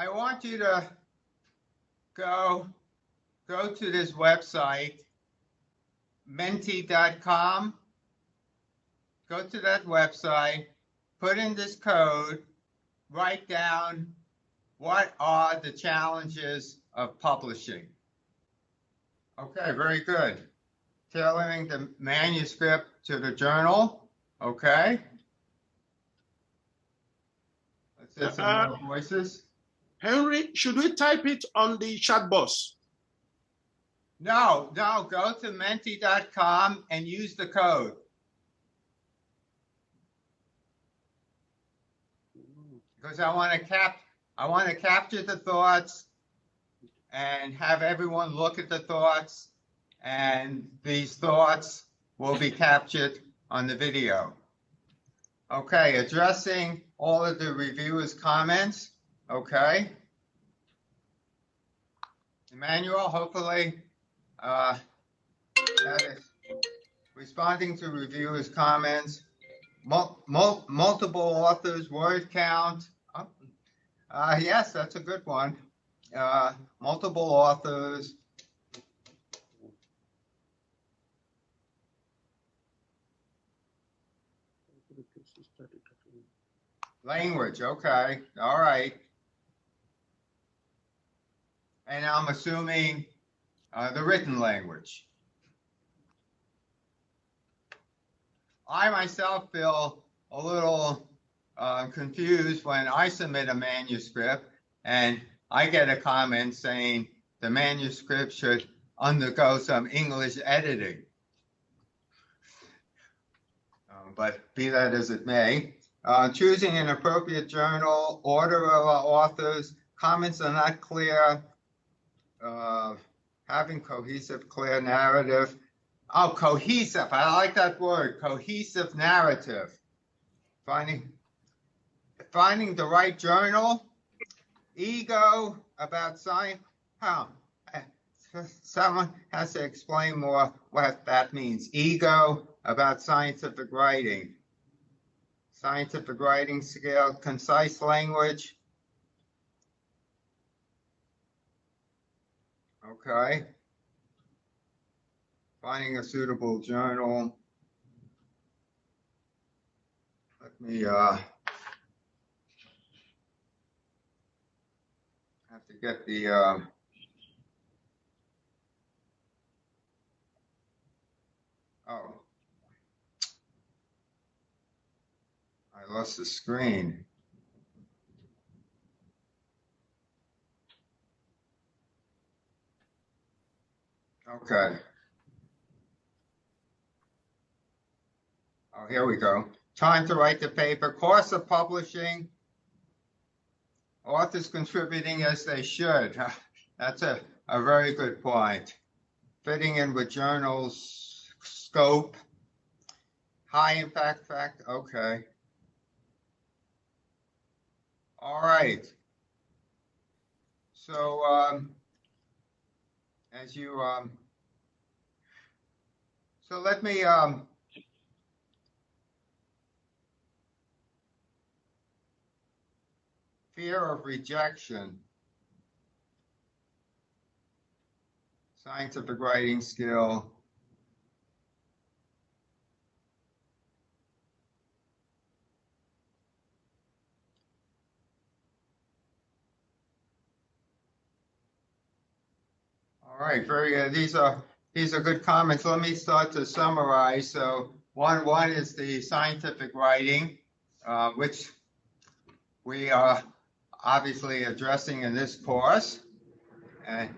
I want you to go to this website, menti.com. Go to that website, put in this code, write down what are the challenges of publishing. Okay, very good. Tailoring the manuscript to the journal. Okay. Let's get some more voices. Henry, should we type it on the chat box? No, go to menti.com and use the code. Because I want to capture the thoughts and have everyone look at the thoughts, and these thoughts will be captured on the video. Okay, addressing all of the reviewers' comments. Okay. Emmanuel, hopefully that is responding to reviewers' comments. Multiple authors, word count. Yes, that's a good one. Multiple authors. Language, okay, all right. And I'm assuming the written language. I myself feel a little confused when I submit a manuscript and I get a comment saying the manuscript should undergo some English editing. But be that as it may, choosing an appropriate journal, order of authors, comments are not clear, having cohesive, clear narrative. Oh, cohesive, I like that word, cohesive narrative. Finding the right journal, ego about science. Someone has to explain more what that means. Ego about scientific writing. Scientific writing skill, concise language. Okay. Finding a suitable journal. Let me have to get the oh, I lost the screen. Okay. Oh, here we go. Time to write the paper. Cost of publishing. Authors contributing as they should. That's a very good point. Fitting in with journals, scope, high impact fact. Okay. All right. So as you so let me fear of rejection, scientific writing skill, all right, very good. These are good comments. Let me start to summarize. So one is the scientific writing, which we are obviously addressing in this course, and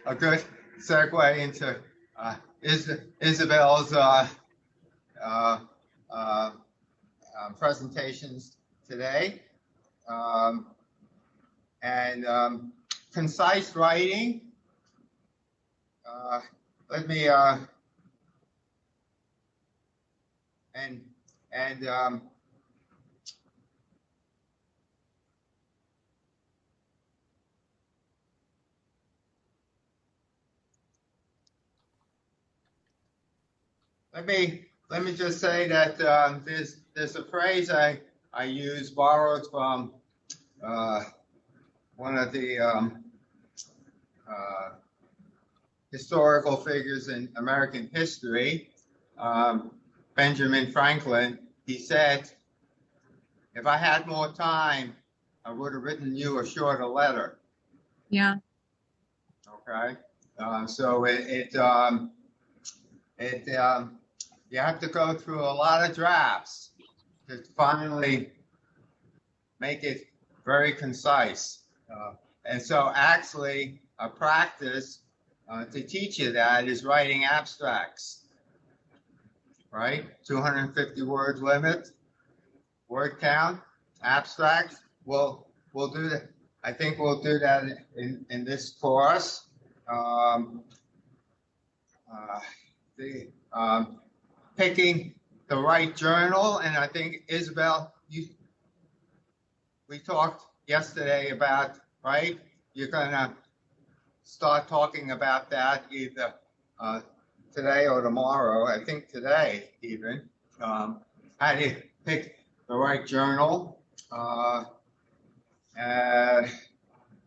a good segue into Isabel's presentations today, and concise writing. Let me let me just say that there's a phrase I use borrowed from one of the historical figures in American history, Benjamin Franklin. He said, if I had more time, I would have written you a shorter letter. Yeah. Okay. So you have to go through a lot of drafts to finally make it very concise. And so actually a practice to teach you that is writing abstracts, right? 250 word limit, word count, abstracts. We'll do that. I think we'll do that in this course. Picking the right journal, and I think Isabel, we talked yesterday about, right? You're gonna start talking about that either today or tomorrow. I think today even. How to pick the right journal.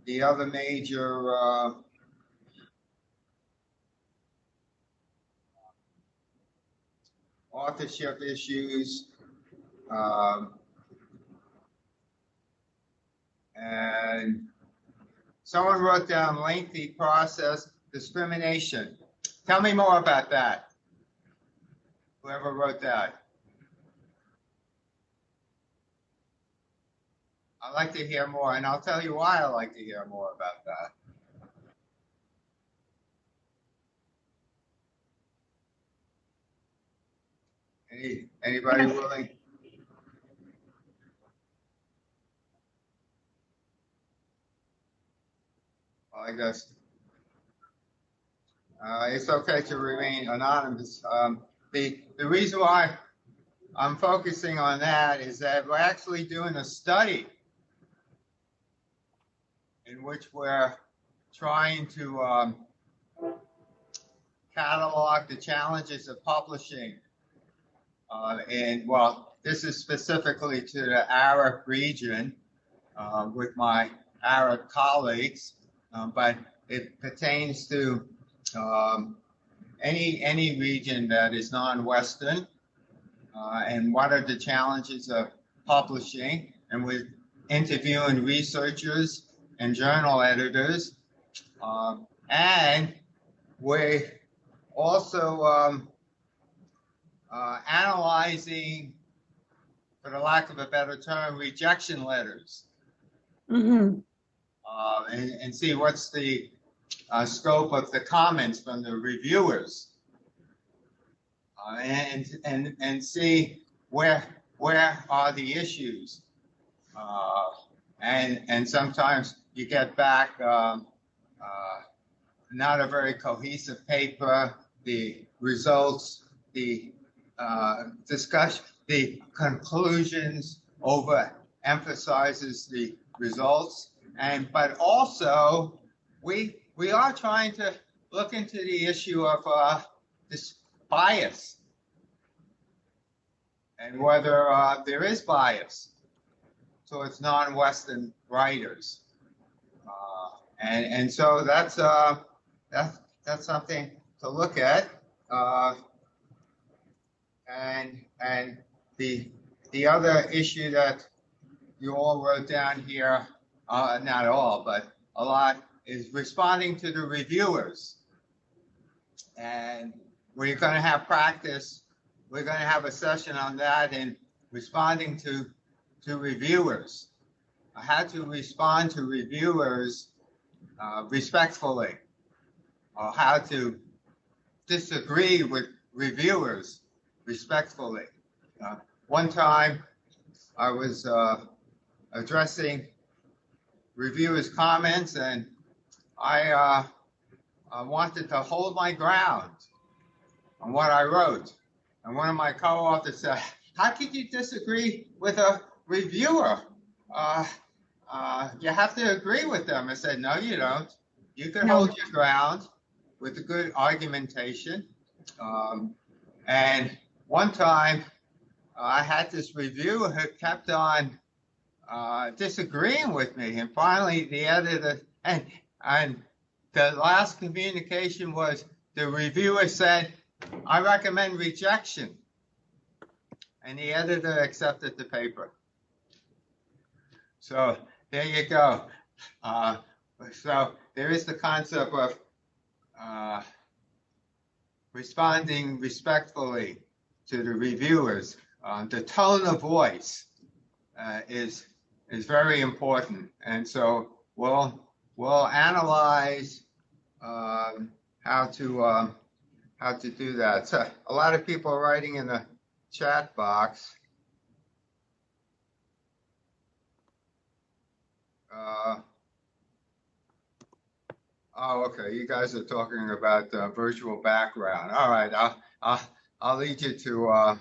The other major authorship issues, and someone wrote down lengthy process discrimination. Tell me more about that. Whoever wrote that. I'd like to hear more, and I'll tell you why I like to hear more about that. Anybody willing? Well, I guess it's okay to remain anonymous. The reason why I'm focusing on that is that we're actually doing a study in which we're trying to catalog the challenges of publishing. And well, this is specifically to the Arab region with my Arab colleagues, but it pertains to any region that is non-Western. And what are the challenges of publishing? And we're interviewing researchers and journal editors, and we're also analyzing, for the lack of a better term, rejection letters, and see what's the scope of the comments from the reviewers, and see where are the issues, and sometimes you get back not a very cohesive paper, the results, the discussion, the conclusions overemphasizes the results, but also we are trying to look into the issue of this bias and whether there is bias towards non-Western writers, and so that's something to look at. And the other issue that you all wrote down here, not all, but a lot, is responding to the reviewers. And we're going to have practice. We're going to have a session on that and responding to reviewers. How to respond to reviewers respectfully, or how to disagree with reviewers respectfully. One time I was addressing reviewers' comments, and I wanted to hold my ground on what I wrote. And one of my co-authors said, how could you disagree with a reviewer? You have to agree with them. I said, no, you don't. You can hold your ground with a good argumentation. And one time I had this reviewer who kept on disagreeing with me. And finally, the editor, and the last communication was the reviewer said, I recommend rejection. And the editor accepted the paper. So there you go. So there is the concept of responding respectfully to the reviewers. The tone of voice is very important, and so we'll analyze how to do that. So a lot of people are writing in the chat box. Oh, okay. You guys are talking about virtual background. All right, I'll lead you to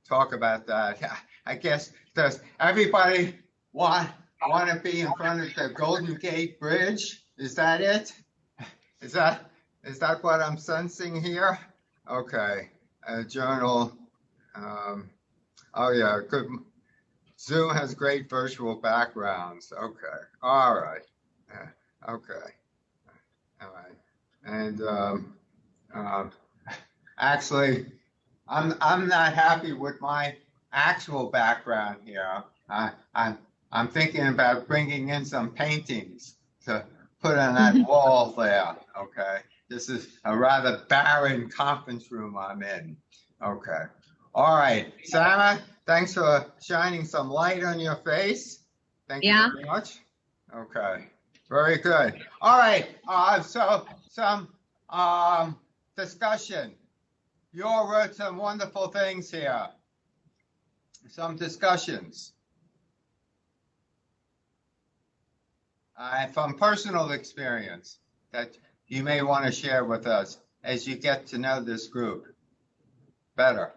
talk about that. I guess, does everybody want to be in front of the Golden Gate Bridge? Is that it? Is that what I'm sensing here? Okay. Journal. Oh yeah, good. Zoom has great virtual backgrounds. Okay. All right. Okay. All right. And actually, I'm not happy with my actual background here. I'm thinking about bringing in some paintings to put on that wall there. Okay. This is a rather barren conference room I'm in. Okay. All right. Sarah, thanks for shining some light on your face. Thank you very much. Okay. Very good. All right. So some discussion. You all wrote some wonderful things here. Some discussions. From personal experience that you may want to share with us as you get to know this group better.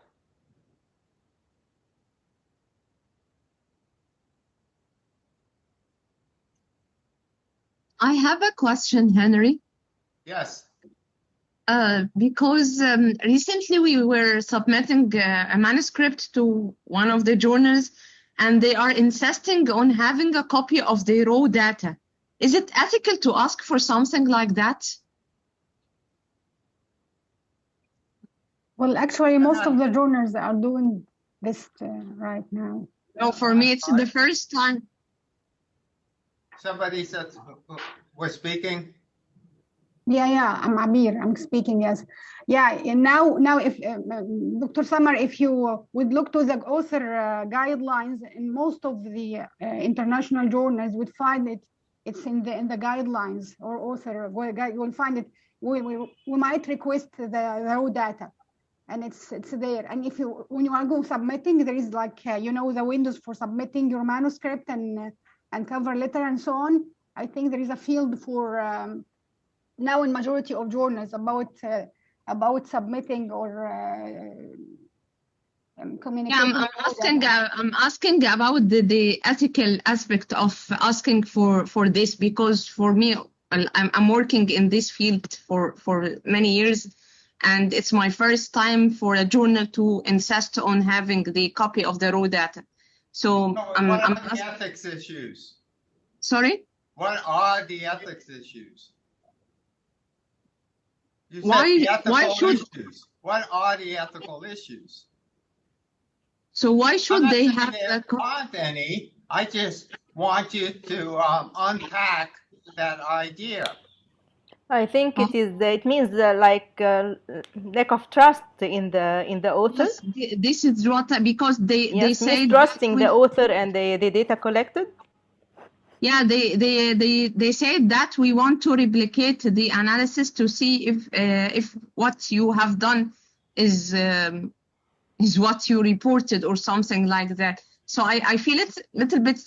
I have a question, Henry. Yes. Because recently we were submitting a manuscript to one of the journals, and they are insisting on having a copy of the raw data. Is it ethical to ask for something like that? Well, actually, most of the journals are doing this right now. No, for me, it's the first time. Somebody said we're speaking. Yeah, I'm Abir. I'm speaking, yes. Yeah, and now if Dr. Samar, if you would look to the author guidelines in most of the international journals, would find it's in the guidelines or author, you will find it. We might request the raw data, and it's there. And if you, when you are going submitting, there is like the windows for submitting your manuscript and cover letter and so on. I think there is a field for now in majority of journals about submitting or communicating. Yeah, I'm asking about the ethical aspect of asking for this, because for me, I'm working in this field for many years, and it's my first time for a journal to insist on having the copy of the raw data. So I'm the ethics issues? Sorry? What are the ethics issues? Why should issues. What are the ethical issues? So why should they have there aren't any. I just want you to unpack that idea. I think it means like lack of trust in the author. This is what, because they say mistrusting the author and the data collected. Yeah, they say that we want to replicate the analysis to see if what you have done is what you reported or something like that. So I feel it's a little bit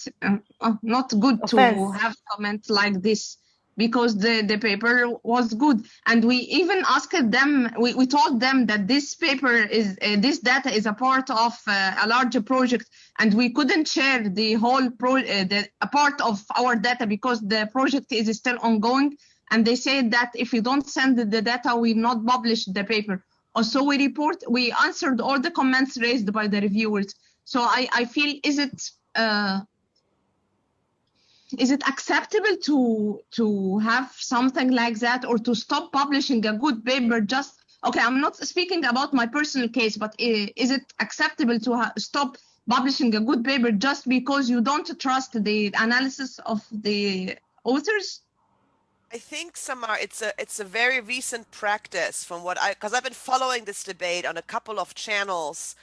not good to have comment like this, because the paper was good, and we even asked them. We told them that this paper is this data is a part of a larger project, and we couldn't share the whole a part of our data because the project is still ongoing. And they said that if you don't send the data, we not publish the paper. Also, we answered all the comments raised by the reviewers. So I feel, is it is it acceptable to have something like that, or to stop publishing a good paper just? Okay, I'm not speaking about my personal case, but is it acceptable to stop publishing a good paper just because you don't trust the analysis of the authors? I think, Samar, it's a very recent practice from because I've been following this debate on a couple of channels,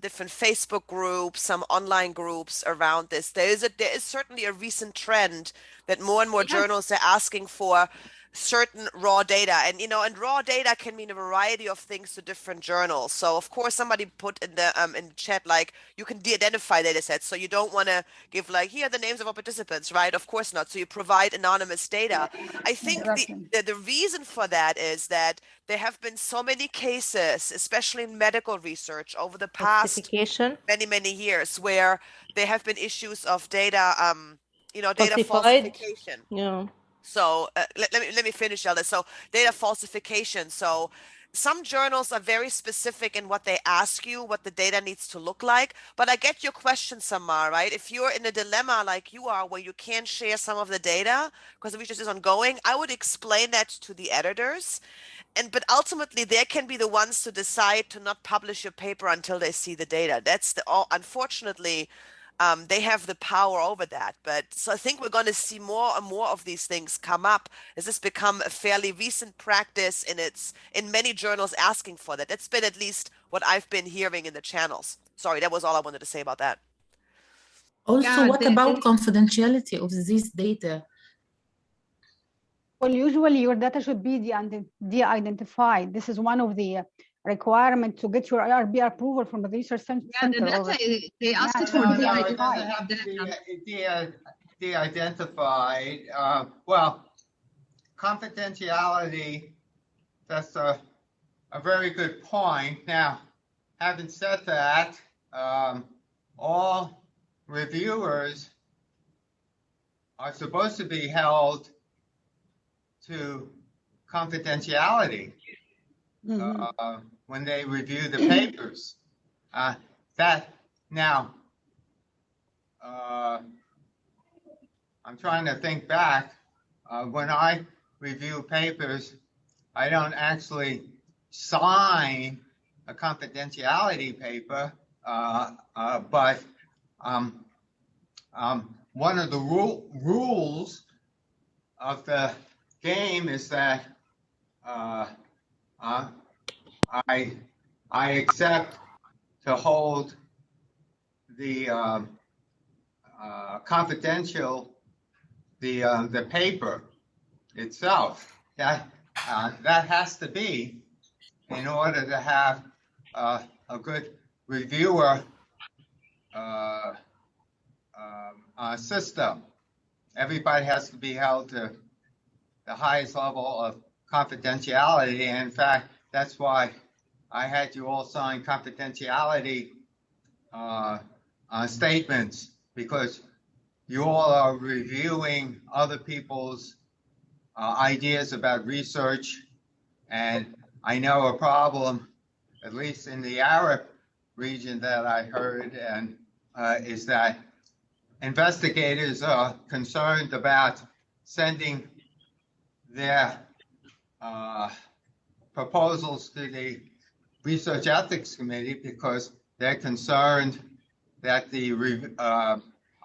different Facebook groups, some online groups around this. There is certainly a recent trend that more and more Yes. journals are asking for certain raw data, and raw data can mean a variety of things to different journals. So of course somebody put in the chat, like, you can de-identify data sets, so you don't want to give like, here are the names of our participants, right? Of course not. So you provide anonymous data. I think Exactly. the reason for that is that there have been so many cases, especially in medical research over the past Falsification. many years, where there have been issues of data data Falsified. falsification. Yeah. So let me finish, Elda. So data falsification. So some journals are very specific in what they ask you, what the data needs to look like. But I get your question, Samar, right? If you're in a dilemma like you are, where you can't share some of the data because the research is ongoing, I would explain that to the editors. But ultimately, they can be the ones to decide to not publish your paper until they see the data. That's unfortunately, they have the power over that. But so I think we're going to see more and more of these things come up as this become a fairly recent practice, and it's in many journals asking for that. That's been at least what I've been hearing in the channels. Sorry, that was all I wanted to say about that. Also, Yeah, what about confidentiality of this data? Well, usually your data should be de-identified. This is one of the requirements to get your IRB approval from the research center. Yeah, the data, they asked Yeah, for No, the no, it ID. doesn't have to be de-identified. Well, confidentiality, that's a very good point. Now, having said that, all reviewers are supposed to be held to confidentiality when they review the papers. I'm trying to think back. When I review papers, I don't actually sign a confidentiality paper, but one of the rules of the game is that I accept to hold the confidential the paper itself. That has to be in order to have a good reviewer system. Everybody has to be held to the highest level of confidentiality. And in fact, that's why I had you all sign confidentiality statements, because you all are reviewing other people's ideas about research. And I know a problem, at least in the Arab region that I heard, and is that investigators are concerned about sending their proposals to the Research Ethics Committee because they're concerned that the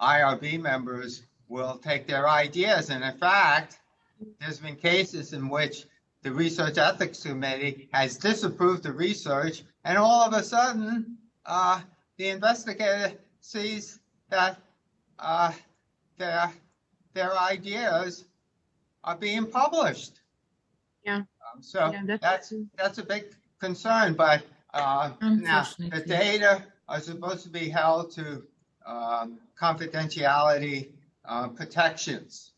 IRB members will take their ideas. And in fact, there's been cases in which the Research Ethics Committee has disapproved the research, and all of a sudden, the investigator sees that their ideas are being published. Yeah. So Yeah, that's a big concern. But now the data are supposed to be held to confidentiality protections.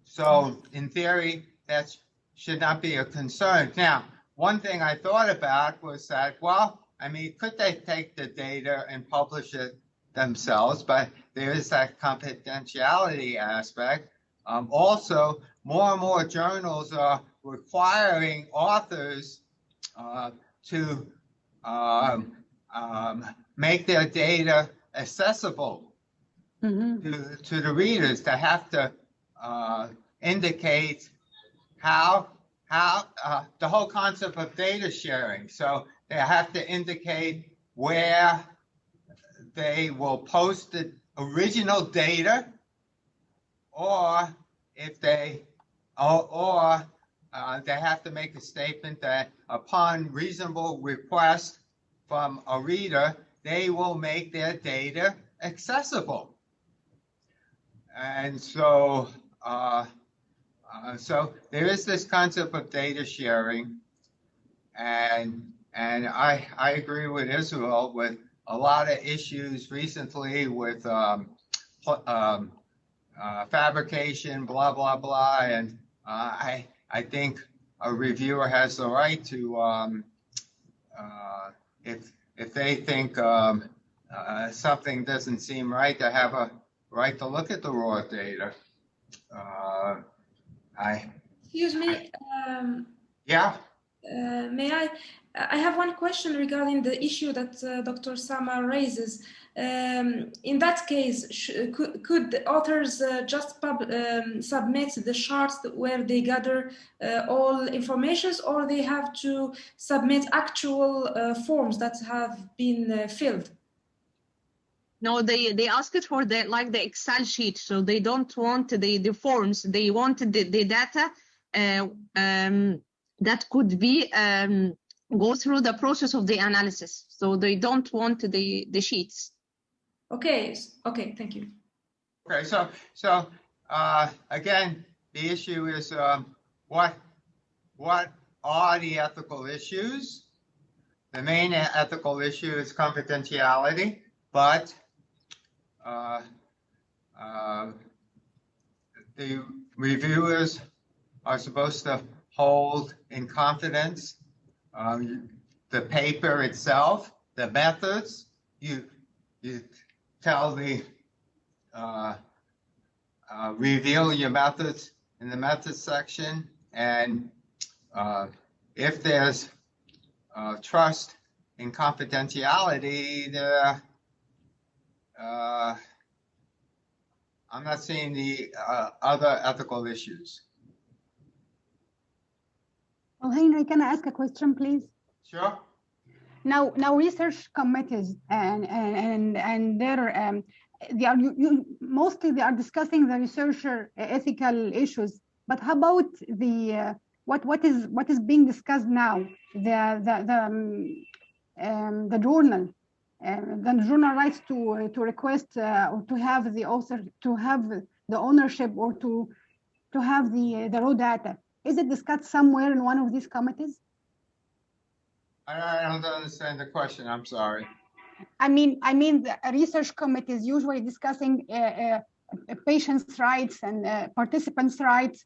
So in theory, that should not be a concern. Now, one thing I thought about was that, well, I mean, could they take the data and publish it themselves? But there is that confidentiality aspect. Also, more and more journals are requiring authors to make their data accessible to the readers to have to indicate how the whole concept of data sharing. So they have to indicate where they will post the original data, or if they they have to make a statement that upon reasonable request from a reader, they will make their data accessible. And so, so there is this concept of data sharing, and I agree with Israel with a lot of issues recently with fabrication, blah blah blah, and I think a reviewer has the right to if they think something doesn't seem right, to have a right to look at the raw data. Excuse me. Yeah. May I? I have one question regarding the issue that Dr. Samar raises. In that case, could the authors just submit the charts where they gather all informations, or they have to submit actual forms that have been filled? No, they ask it for the the Excel sheet, so they don't want the forms. They want the data that could be go through the process of the analysis. So they don't want the sheets. Okay. Okay. Thank you. Okay. So again, the issue is what are the ethical issues? The main ethical issue is confidentiality, but the reviewers are supposed to hold in confidence the paper itself, the methods. You tell the reveal your methods in the methods section, and if there's trust in confidentiality, I'm not seeing the other ethical issues. Well, Henry, can I ask a question, please? Sure. Now research committees and they're they are mostly they are discussing the researcher ethical issues. But how about the what is being discussed now? The journal. The journal rights to request or to have the author, to have the ownership, or to have the raw data. Is it discussed somewhere in one of these committees? I don't understand the question. I'm sorry. I mean the research committees usually discussing patients' rights and participants' rights,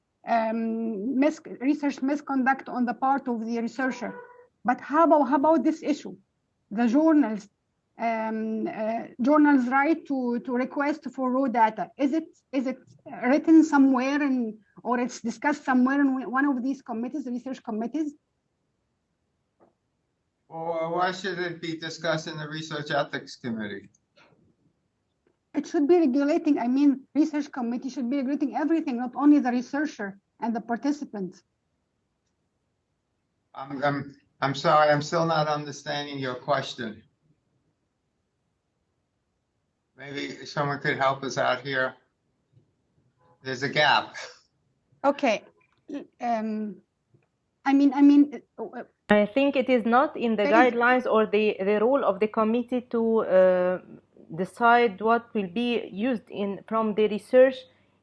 research misconduct on the part of the researcher. But how about this issue? The journals right to request for raw data. Is it written somewhere or it's discussed somewhere in one of these committees, research committees? Well, why should it be discussed in the Research Ethics Committee? It should be regulating. I mean, research committee should be regulating everything, not only the researcher and the participants. I'm sorry, I'm still not understanding your question. Maybe someone could help us out here. There's a gap. Okay. I think it is not in the guidelines or the role of the committee to decide what will be used from the research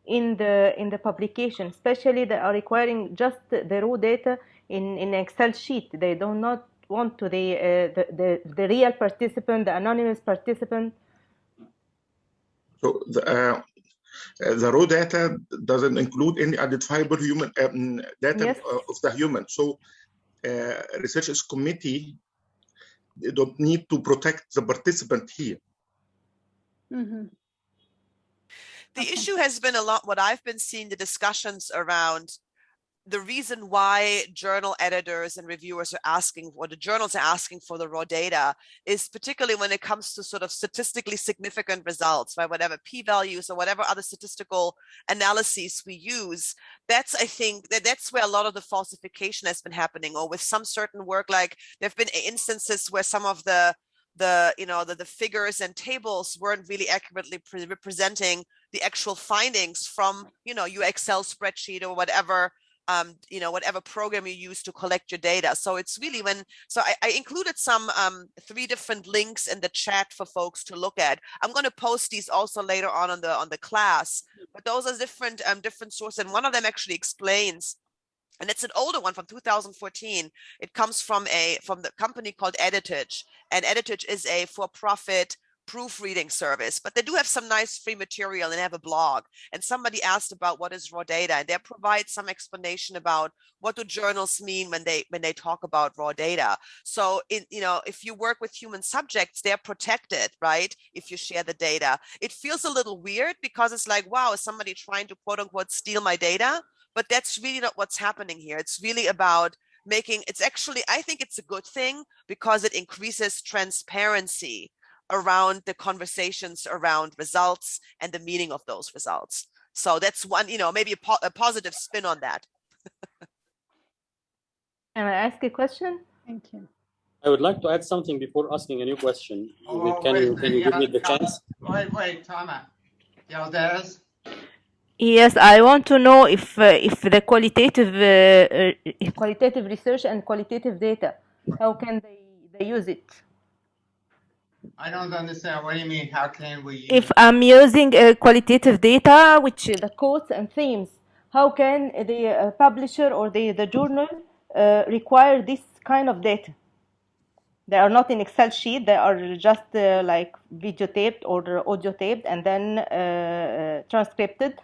in the publication. Especially they are requiring just the raw data in Excel sheet. They do not want to the real participant, the anonymous participant. So the raw data doesn't include any identifiable human data Yes. of the human. So researchers committee, they don't need to protect the participant here. Mm-hmm. The issue has been a lot, what I've been seeing, the discussions around the reason why journal editors and reviewers are asking, or the journals are asking for the raw data, is particularly when it comes to sort of statistically significant results, right? Whatever p-values or whatever other statistical analyses we use. That's, I think, that's where a lot of the falsification has been happening. Or with some certain work, like there have been instances where some of the figures and tables weren't really accurately representing the actual findings from, your Excel spreadsheet or whatever, whatever program you use to collect your data. So it's really I included some 3 different links in the chat for folks to look at. I'm going to post these also later on the class, but those are different sources. And one of them actually explains, and it's an older one from 2014. It comes from the company called Editage, and Editage is a for-profit proofreading service, but they do have some nice free material and have a blog. And somebody asked about what is raw data, and they provide some explanation about what do journals mean when they talk about raw data. So if you work with human subjects, they're protected, right? If you share the data, it feels a little weird because it's like, wow, is somebody trying to quote unquote steal my data? But that's really not what's happening here. It's really about I think it's a good thing because it increases transparency around the conversations around results and the meaning of those results. So that's one, maybe a positive spin on that. Can I ask a question? Thank you. I would like to add something before asking a new question. Can you give me the chance? Wait, Thomas. Yildiz? Yes, I want to know if the qualitative research and qualitative data, how can they use it? I don't understand. What do you mean? How can we use If I'm using qualitative data, which the quotes and themes, how can the publisher or the journal require this kind of data? They are not in Excel sheet. They are just like videotaped or audio taped and then transcripted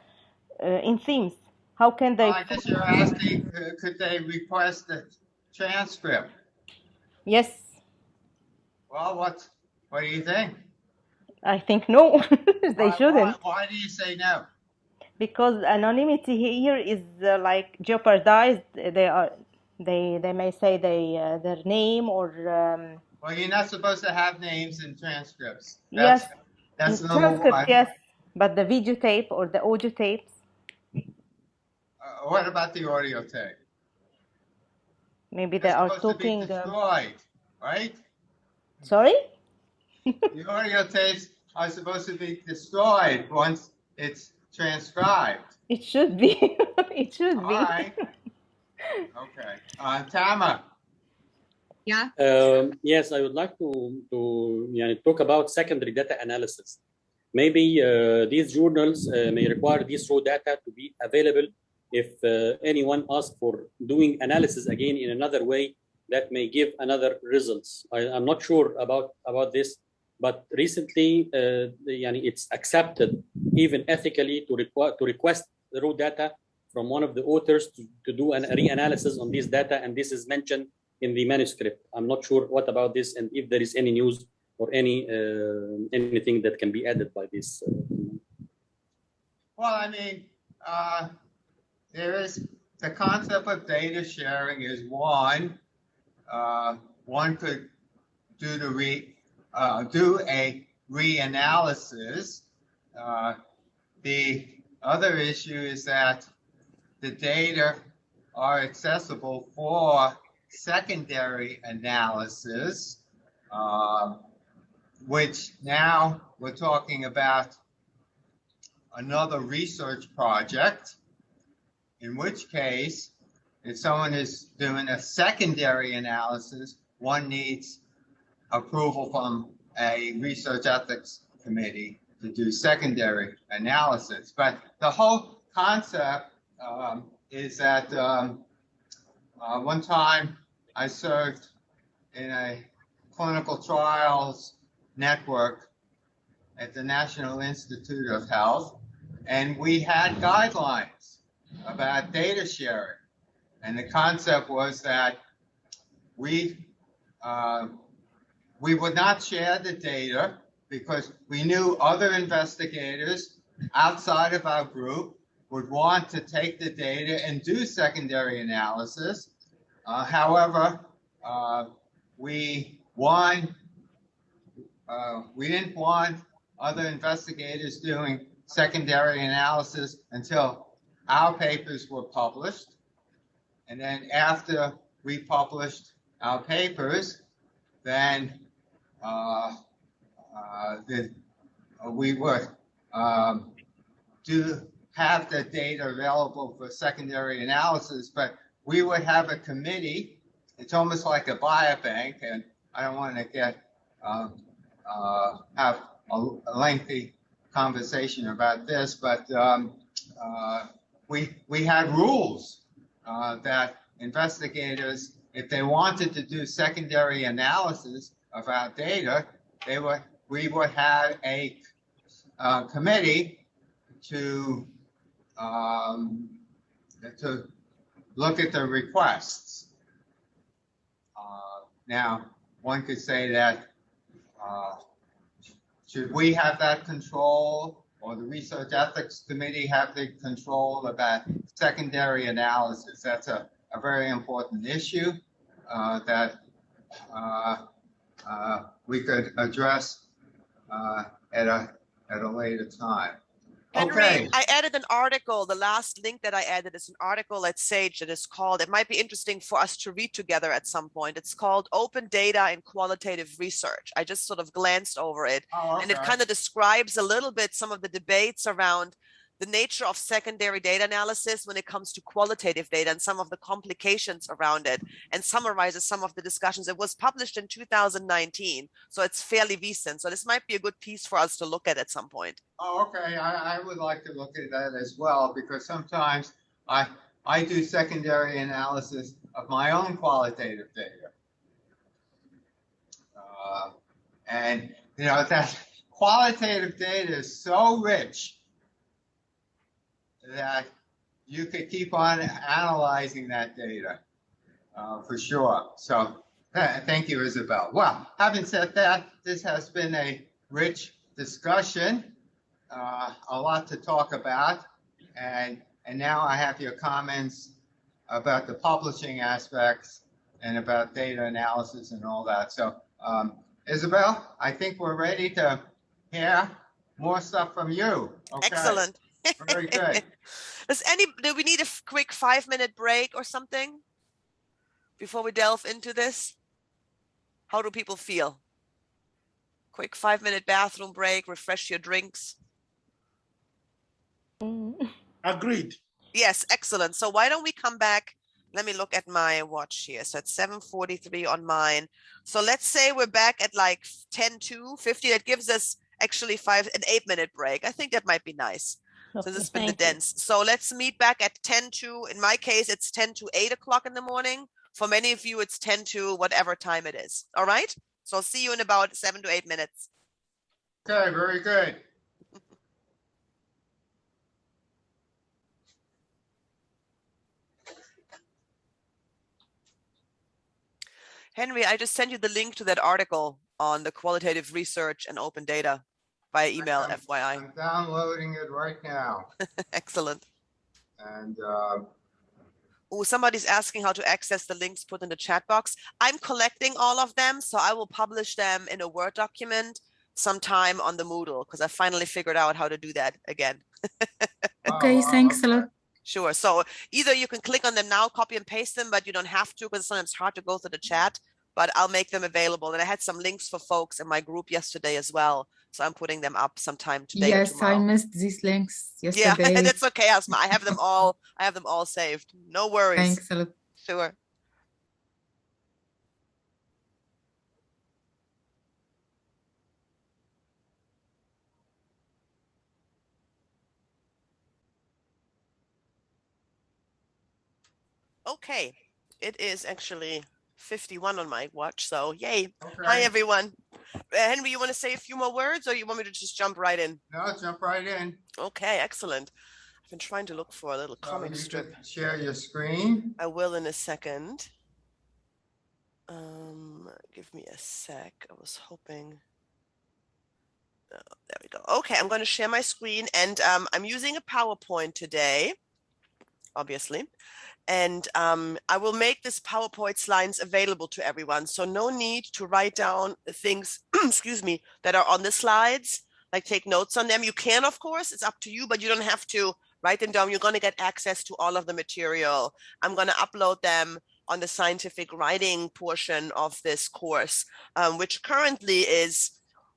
in themes. How can they? I guess you're asking, could they request a transcript? Yes. Well, what do you think? I think no, they shouldn't. Why do you say no? Because anonymity here is like jeopardized. They may say their name or. Well, you're not supposed to have names in transcripts. Yes. That's number transcript, one. yes, but the video tape or the audio tapes. What about the audio tape? Maybe they are talking. To be destroyed, right? Sorry? The audio tapes are supposed to be destroyed once it's transcribed. It should be. It should be. All right. Okay. Tama. Yeah. Yes, I would like to talk about secondary data analysis. Maybe these journals may require these raw data to be available if anyone asks for doing analysis again in another way that may give another results. I'm not sure about this, but recently it's accepted even ethically to request the raw data from one of the authors to do a reanalysis on this data, and this is mentioned in the manuscript. I'm not sure what about this and if there is any news or anything that can be added by this. Well, I mean, there is the concept of data sharing is one. One could do a reanalysis. The other issue is that the data are accessible for secondary analysis, which now we're talking about another research project, in which case, if someone is doing a secondary analysis, one needs approval from a research ethics committee to do secondary analysis. But the whole concept is that one time I served in a clinical trials network at the National Institute of Health, and we had guidelines about data sharing. And the concept was that we would not share the data because we knew other investigators outside of our group would want to take the data and do secondary analysis. However, we didn't want other investigators doing secondary analysis until our papers were published. And then after we published our papers, then we would have the data available for secondary analysis, but we would have a committee. It's almost like a biobank, and I don't want to have a lengthy conversation about this, but we had rules that investigators, if they wanted to do secondary analysis of our data, we would have a committee to look at the requests. Now, one could say that should we have that control, or the Research Ethics Committee have the control about secondary analysis? That's a very important issue that we could address at a later time. Henry, Okay. I added an article. The last link that I added is an article at Sage that is called, it might be interesting for us to read together at some point. It's called Open Data in Qualitative Research. I just sort of glanced over it. Oh, And it okay. kind of describes a little bit some of the debates around the nature of secondary data analysis when it comes to qualitative data and some of the complications around it, and summarizes some of the discussions. It was published in 2019, so it's fairly recent. So this might be a good piece for us to look at some point. Oh, okay. I would like to look at that as well, because sometimes I do secondary analysis of my own qualitative data. And, you know, that qualitative data is so rich that you could keep on analyzing that data for sure. So thank you, Isabel. Well, having said that, this has been a rich discussion, a lot to talk about. And now I have your comments about the publishing aspects and about data analysis and all that. So Isabel, I think we're ready to hear more stuff from you. Okay. Excellent. Very good. Do we need a quick 5-minute break or something before we delve into this? How do people feel? Quick 5-minute bathroom break, refresh your drinks. Agreed. Yes, excellent. So why don't we come back? Let me look at my watch here. So it's 7:43 on mine. So let's say we're back at like 10:50. That gives us actually an 8-minute break. I think that might be nice. So this has been the dense. So let's meet back at 10 to, in my case, it's 10 to 8 o'clock in the morning. For many of you, it's 10 to whatever time it is. All right. So I'll see you in about 7 to 8 minutes. Okay, very good. Henry, I just sent you the link to that article on the qualitative research and open data via email, FYI. I'm downloading it right now. Excellent. And Oh, somebody's asking how to access the links put in the chat box. I'm collecting all of them, so I will publish them in a Word document sometime on the Moodle, because I finally figured out how to do that again. Okay, thanks a lot. Sure. So either you can click on them now, copy and paste them, but you don't have to because it's sometimes hard to go through the chat, but I'll make them available. And I had some links for folks in my group yesterday as well. So I'm putting them up sometime today. Yes, I missed these links yesterday. Yeah, that's okay, Asma. I have them all. I have them all saved. No worries. Thanks a lot. Sure. Okay, it is actually 51 on my watch, so yay. okay. Hi, everyone. Henry, you want to say a few more words, or you want me to just jump right in? No, jump right in. Okay, excellent. I've been trying to look for a little comic you strip. could share your screen. I will in a second. Give me a sec. I was hoping. There we go. Okay, I'm going to share my screen, and I'm using a PowerPoint today, obviously. And I will make this PowerPoint slides available to everyone. So no need to write down the things, excuse me, that are on the slides, like take notes on them. You can, of course, it's up to you, but you don't have to write them down. You're going to get access to all of the material. I'm going to upload them on the scientific writing portion of this course, which currently is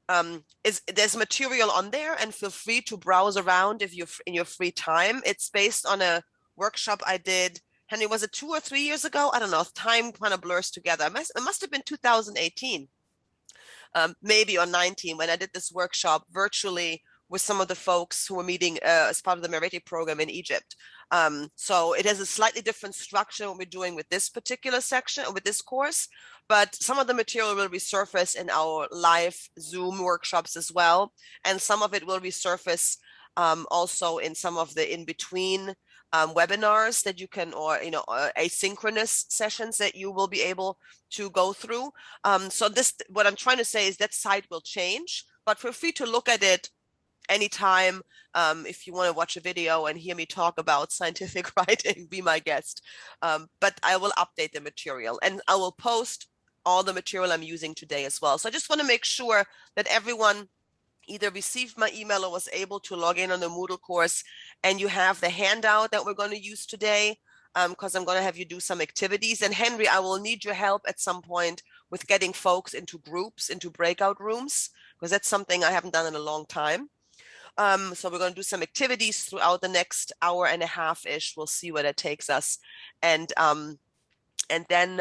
there's material on there, and feel free to browse around if you're in your free time. It's based on a workshop I did. Henry, was it 2 or 3 years ago? I don't know. Time kind of blurs together. It must have been 2018, maybe, or 19, when I did this workshop virtually with some of the folks who were meeting as part of the MERETI program in Egypt. So it has a slightly different structure than what we're doing with this particular section, with this course, but some of the material will resurface in our live Zoom workshops as well. And some of it will resurface also in some of the in-between webinars that you can, or asynchronous sessions that you will be able to go through. So this, what I'm trying to say is that site will change, but feel free to look at it anytime. If you want to watch a video and hear me talk about scientific writing, be my guest. But I will update the material, and I will post all the material I'm using today as well. So I just want to make sure that everyone either received my email or was able to log in on the Moodle course, and you have the handout that we're going to use today, because I'm going to have you do some activities. And Henry, I will need your help at some point with getting folks into groups, into breakout rooms, because that's something I haven't done in a long time. So we're going to do some activities throughout the next hour and a half-ish. We'll see where that takes us. And then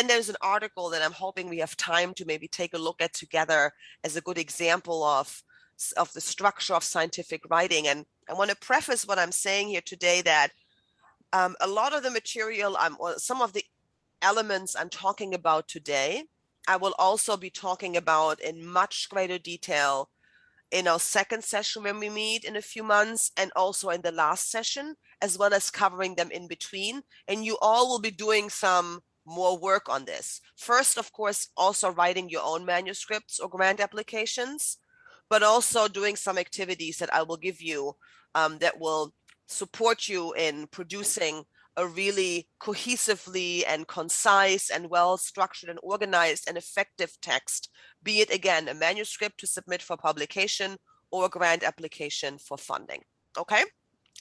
there's an article that I'm hoping we have time to maybe take a look at together as a good example of the structure of scientific writing. And I want to preface what I'm saying here today that a lot of the material, or some of the elements I'm talking about today, I will also be talking about in much greater detail in our second session when we meet in a few months, and also in the last session, as well as covering them in between. And you all will be doing some more work on this. First, of course, also writing your own manuscripts or grant applications, but also doing some activities that I will give you that will support you in producing a really cohesively and concise and well-structured and organized and effective text, be it, again, a manuscript to submit for publication or a grant application for funding. Okay,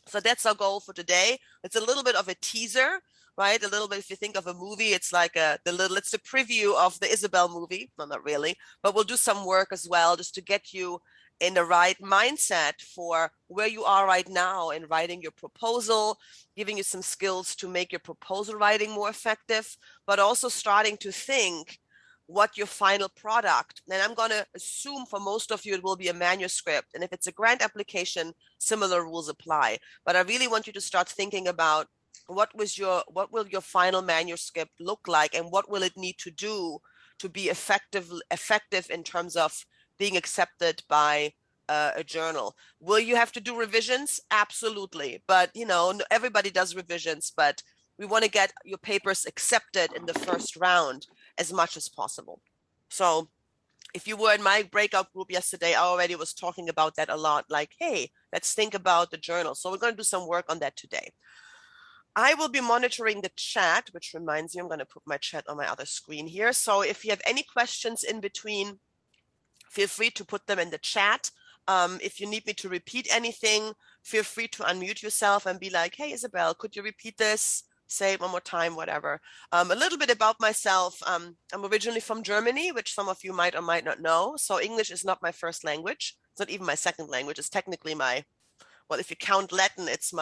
so that's our goal for today. It's a little bit of a teaser, right? A little bit, if you think of a movie, it's like it's a preview of the Isabel movie. Well, not really, but we'll do some work as well just to get you in the right mindset for where you are right now in writing your proposal, giving you some skills to make your proposal writing more effective, but also starting to think what your final product, and I'm going to assume for most of you it will be a manuscript, and if it's a grant application, similar rules apply. But I really want you to start thinking about what will your final manuscript look like, and what will it need to do to be effective in terms of being accepted by a journal. Will you have to do revisions? Absolutely. But everybody does revisions, but we want to get your papers accepted in the first round as much as possible. So if you were in my breakout group yesterday, I already was talking about that a lot, like, hey, let's think about the journal. So we're going to do some work on that today. I will be monitoring the chat, which reminds me, I'm going to put my chat on my other screen here. So if you have any questions in between, feel free to put them in the chat. If you need me to repeat anything, feel free to unmute yourself and be like, hey, Isabel, could you repeat this? Say it one more time, whatever. A little bit about myself. I'm originally from Germany, which some of you might or might not know. So English is not my first language. It's not even my second language. It's technically well, if you count Latin, it's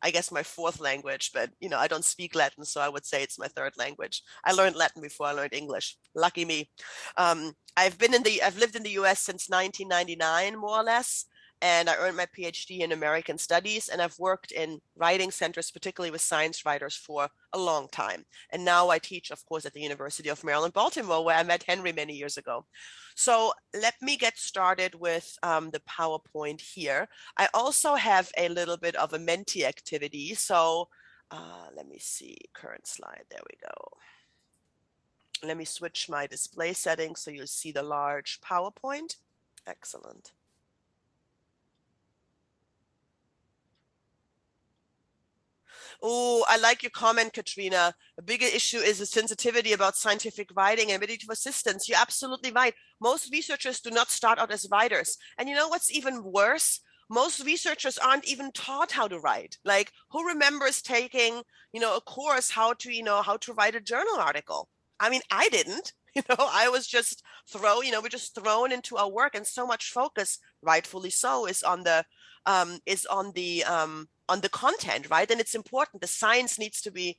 I guess my fourth language, but I don't speak Latin, so I would say it's my third language. I learned Latin before I learned English. Lucky me. I've lived in the US since 1999, more or less, and I earned my PhD in American Studies, and I've worked in writing centers, particularly with science writers, for a long time. And now I teach, of course, at the University of Maryland, Baltimore, where I met Henry many years ago. So let me get started with the PowerPoint here. I also have a little bit of a Menti activity. So let me see, current slide, there we go. Let me switch my display settings so you'll see the large PowerPoint. Excellent. Oh, I like your comment, Katrina. A bigger issue is the sensitivity about scientific writing and ability to assistance. You're absolutely right. Most researchers do not start out as writers. And you know what's even worse? Most researchers aren't even taught how to write. Like, who remembers taking, a course how to write a journal article? I mean, I didn't. I was just we're just thrown into our work, and so much focus, rightfully so, is on the content, right? And it's important. The science needs to be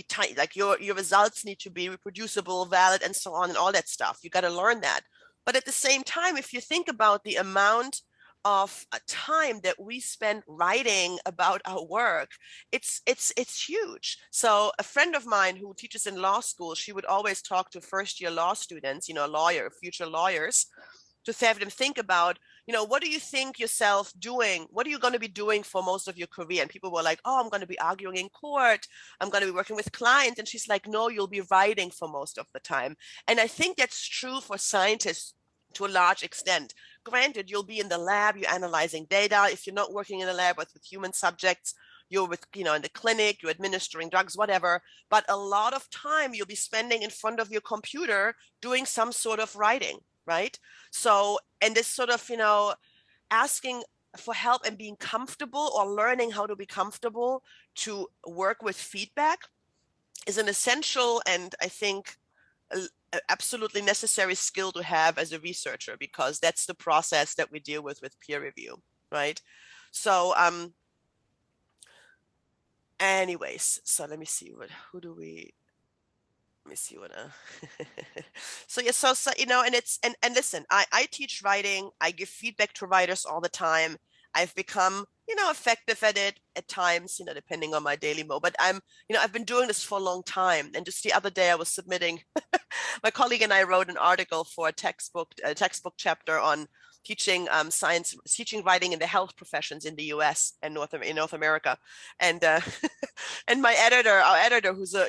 tight. Like your results need to be reproducible, valid, and so on, and all that stuff. You got to learn that. But at the same time, if you think about the amount of time that we spend writing about our work, it's huge. So a friend of mine who teaches in law school, she would always talk to first-year law students, future lawyers, to have them think about, what do you think yourself doing? What are you going to be doing for most of your career? And people were like, oh, I'm going to be arguing in court. I'm going to be working with clients. And she's like, no, you'll be writing for most of the time. And I think that's true for scientists to a large extent. Granted, you'll be in the lab, you're analyzing data. If you're not working in a lab with human subjects, you're with, in the clinic, you're administering drugs, whatever. But a lot of time you'll be spending in front of your computer doing some sort of writing, right? So, and this sort of, asking for help and being comfortable, or learning how to be comfortable to work with feedback, is an essential and I think absolutely necessary skill to have as a researcher, because that's the process that we deal with peer review, right? So anyways, so let me see let me see what so and it's and listen, I teach writing, I give feedback to writers all the time. I've become effective at it at times, depending on my daily mode, but I've been doing this for a long time. And just the other day I was submitting my colleague and I wrote an article for a textbook chapter on teaching writing in the health professions in the US and in North America. And and our editor, who's a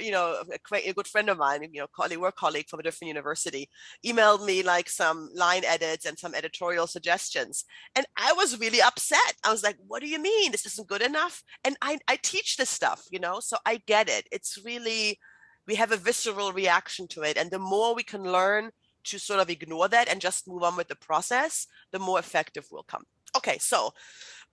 good friend of mine, work colleague from a different university, emailed me like some line edits and some editorial suggestions. And I was really upset. I was like, what do you mean? This isn't good enough? And I teach this stuff, so I get it. It's really, we have a visceral reaction to it. And the more we can learn to sort of ignore that and just move on with the process, the more effective we'll come. Okay, so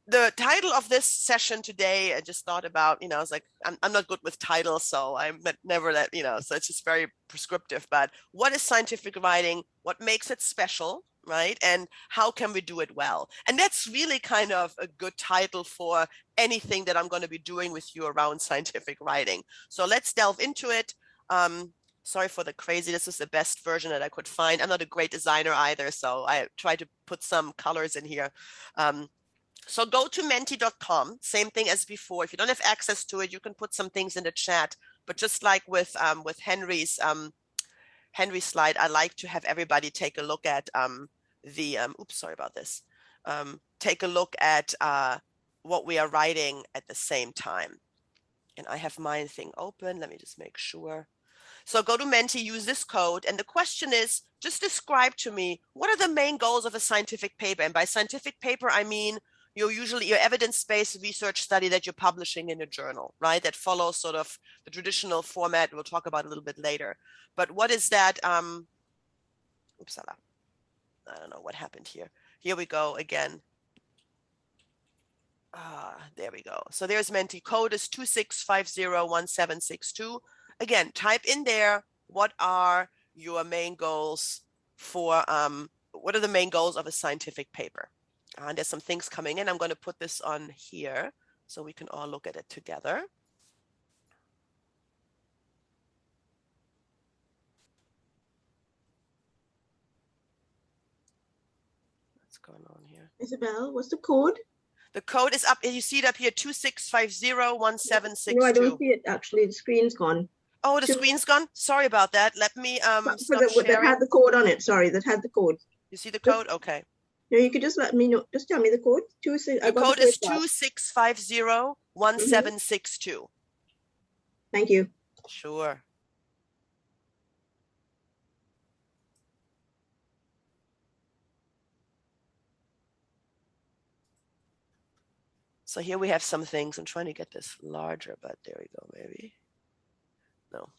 the title of this session today, I just thought about, I was like, I'm not good with titles, so I'm never that, so it's just very prescriptive. But what is scientific writing? What makes it special, right? And how can we do it well? And that's really kind of a good title for anything that I'm going to be doing with you around scientific writing. So let's delve into it. Sorry for the crazy. This is the best version that I could find. I'm not a great designer either, so I tried to put some colors in here. So go to menti.com, same thing as before. If you don't have access to it, you can put some things in the chat. But just like with Henry's slide, I like to have everybody take a look at take a look at what we are writing at the same time. And I have my thing open. Let me just make sure. So go to Menti, use this code. And the question is, just describe to me, what are the main goals of a scientific paper? And by scientific paper, I mean your evidence-based research study that you're publishing in a journal, right? That follows sort of the traditional format we'll talk about a little bit later. But what is that? Upsala. I don't know what happened here. Here we go again. There we go. So there's Menti. Code is 26501762. Again, type in there, what are your main goals for, what are the main goals of a scientific paper? And there's some things coming in. I'm going to put this on here so we can all look at it together. What's going on here? Isabel, what's the code? The code is up. You see it up here, 26501762. No, I don't see it actually. The screen's gone. Oh, the screen's gone? Sorry about that. Let me stop sharing. That had the code on it. Sorry, that had the code. You see the code? Okay. No, you could just let me know. Just tell me the code. The code is 26501762. Thank you. Sure. So here we have some things. I'm trying to get this larger, but there we go, maybe. No.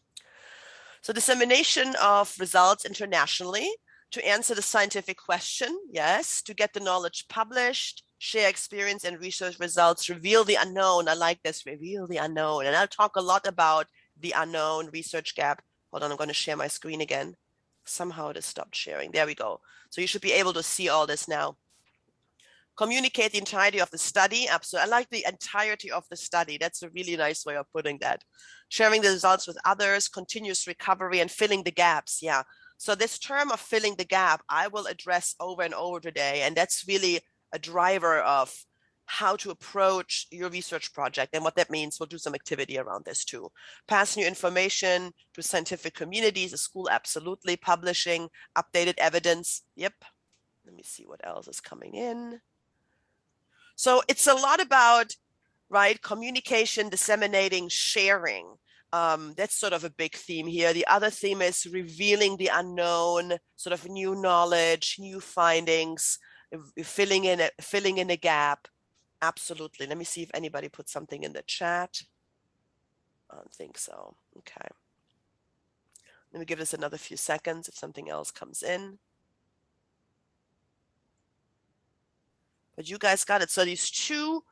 So dissemination of results internationally to answer the scientific question, yes, to get the knowledge published, share experience and research results, reveal the unknown. I like this, reveal the unknown. And I'll talk a lot about the unknown research gap. Hold on, I'm going to share my screen again. Somehow it has stopped sharing. There we go. So you should be able to see all this now. Communicate the entirety of the study. Absolutely. I like the entirety of the study. That's a really nice way of putting that. Sharing the results with others, continuous recovery, and filling the gaps. Yeah. So this term of filling the gap, I will address over and over today. And that's really a driver of how to approach your research project and what that means. We'll do some activity around this too. Pass new information to scientific communities, a school, absolutely. Publishing, updated evidence. Yep. Let me see what else is coming in. So it's a lot about, right, communication, disseminating, sharing. That's sort of a big theme here. The other theme is revealing the unknown, sort of new knowledge, new findings, filling in a gap. Absolutely. Let me see if anybody put something in the chat. I don't think so. Okay. Let me give this another few seconds if something else comes in. But you guys got it. So these two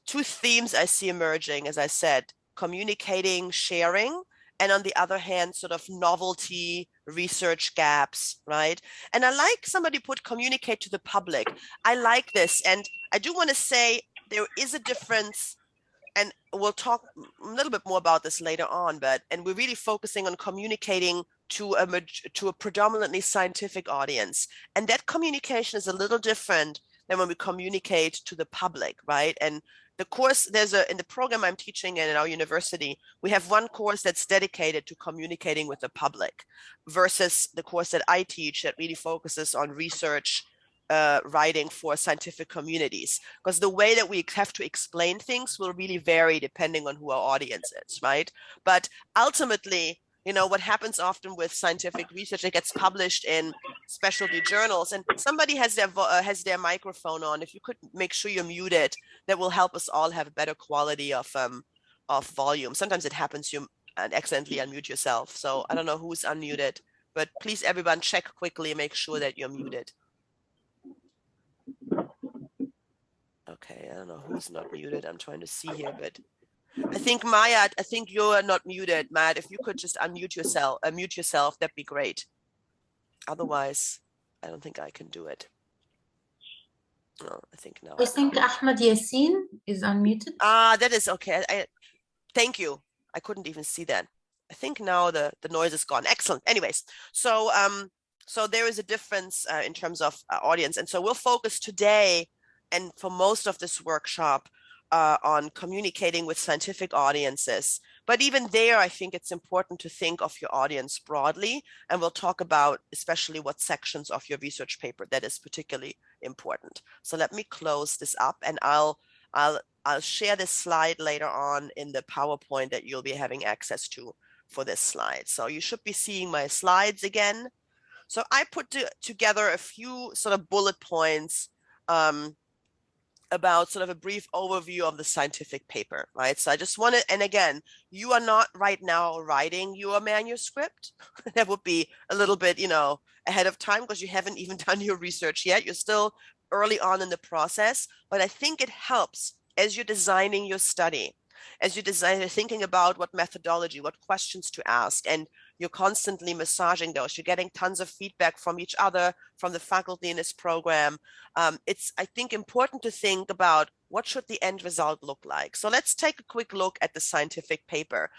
themes I see emerging, as I said, communicating, sharing, and on the other hand, sort of novelty, research gaps, right? And I like somebody put communicate to the public. I like this. And I do want to say there is a difference, and we'll talk a little bit more about this later on, and we're really focusing on communicating to a predominantly scientific audience. And that communication is a little different than when we communicate to the public, right? And the course, in the program I'm teaching in our university, we have one course that's dedicated to communicating with the public versus the course that I teach that really focuses on research writing for scientific communities. Because the way that we have to explain things will really vary depending on who our audience is, right? But ultimately, you know, what happens often with scientific research, it gets published in specialty journals, and somebody has their microphone on. If you could make sure you're muted, that will help us all have a better quality of volume. Sometimes it happens you accidentally unmute yourself. So I don't know who's unmuted, but please everyone check quickly and make sure that you're muted. Okay, I don't know who's not muted. I'm trying to see here, but I think Maya, I think you're not muted, Matt. If you could just unmute yourself, that'd be great. Otherwise, I don't think I can do it. No, I think no. I think Ahmed Yassin is unmuted. Ah, that is okay. Thank you. I couldn't even see that. I think now the noise is gone. Excellent. Anyways, so there is a difference in terms of audience, and so we'll focus today and for most of this workshop on communicating with scientific audiences. But even there, I think it's important to think of your audience broadly, and we'll talk about especially what sections of your research paper that is particularly important. So let me close this up, and I'll share this slide later on in the PowerPoint that you'll be having access to for this slide. So you should be seeing my slides again. So I put together a few sort of bullet points about sort of a brief overview of the scientific paper, right? So I just want to, and again, you are not right now writing your manuscript. That would be a little bit, you know, ahead of time because you haven't even done your research yet. You're still early on in the process, but I think it helps as you're designing your study, as you're thinking about what methodology, what questions to ask, and you're constantly massaging those. You're getting tons of feedback from each other, from the faculty in this program. It's, I think, important to think about what should the end result look like. So let's take a quick look at the scientific paper.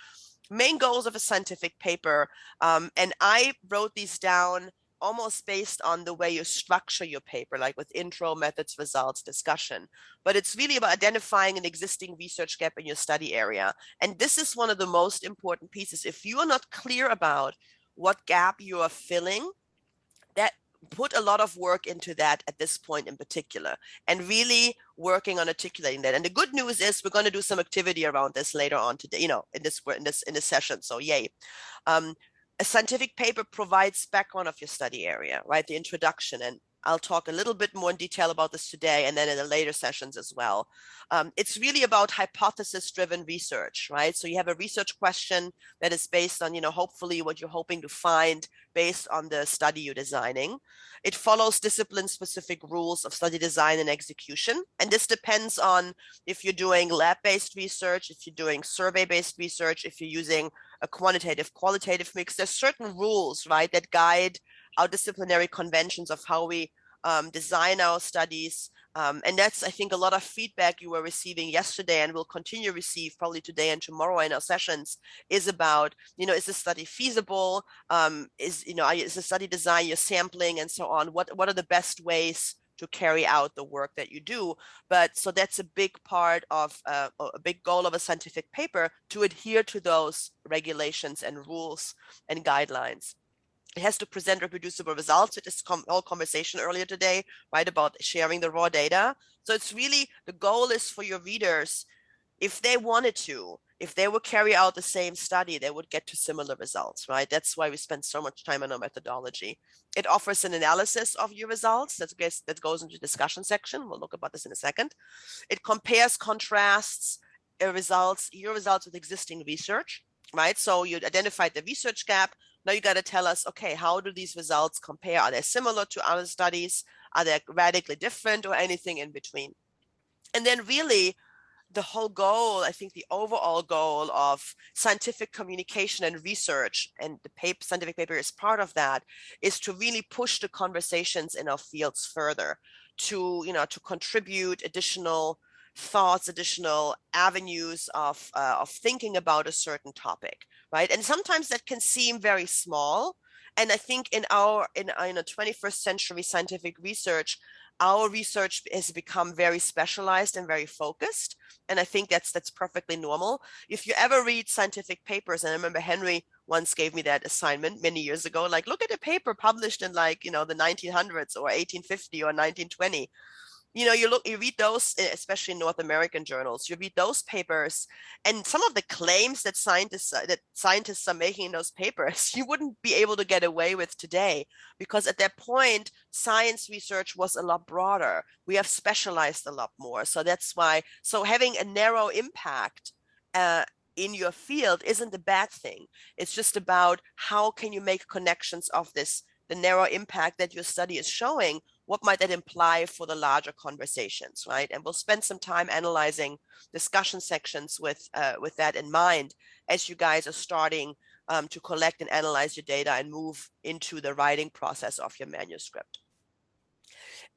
Main goals of a scientific paper, and I wrote these down almost based on the way you structure your paper, like with intro, methods, results, discussion. But it's really about identifying an existing research gap in your study area. And this is one of the most important pieces. If you are not clear about what gap you are filling, that put a lot of work into that at this point in particular, and really working on articulating that. And the good news is we're going to do some activity around this later on today, you know, in this session. So yay. A scientific paper provides background of your study area, right? The introduction. And I'll talk a little bit more in detail about this today and then in the later sessions as well. It's really about hypothesis-driven research, right? So you have a research question that is based on, hopefully what you're hoping to find based on the study you're designing. It follows discipline-specific rules of study design and execution. And this depends on if you're doing lab-based research, if you're doing survey-based research, if you're using a quantitative-qualitative mix. There's certain rules, right, that guide our disciplinary conventions of how we design our studies. And that's, I think, a lot of feedback you were receiving yesterday and will continue to receive probably today and tomorrow in our sessions is about, is the study feasible? Is the study design, your sampling and so on? What are the best ways to carry out the work that you do? But so that's a big part of a big goal of a scientific paper, to adhere to those regulations and rules and guidelines. It has to present reproducible results. It is whole conversation earlier today, right, about sharing the raw data. So it's really, the goal is for your readers, if they wanted to, if they would carry out the same study, they would get to similar results, right? That's why we spend so much time on our methodology. It offers an analysis of your results. That goes into the discussion section. We'll look about this in a second. It compares, contrasts your results with existing research, right? So you identified the research gap. Now you got to tell us, okay, how do these results compare? Are they similar to other studies? Are they radically different, or anything in between? And then really the whole goal, I think the overall goal of scientific communication and research, and the scientific paper is part of that, is to really push the conversations in our fields further, to contribute additional thoughts, additional avenues of thinking about a certain topic, right? And sometimes that can seem very small. And I think in our 21st century scientific research, our research has become very specialized and very focused. And I think that's perfectly normal. If you ever read scientific papers, and I remember Henry once gave me that assignment many years ago, like, look at a paper published in the 1900s or 1850 or 1920. You read those, especially in North American journals, you read those papers, and some of the claims that scientists are making in those papers, you wouldn't be able to get away with today, because at that point, science research was a lot broader. We have specialized a lot more. So that's why, having a narrow impact in your field isn't a bad thing. It's just about how can you make connections of the narrow impact that your study is showing. What might that imply for the larger conversations, right? And we'll spend some time analyzing discussion sections with that in mind as you guys are starting to collect and analyze your data and move into the writing process of your manuscript.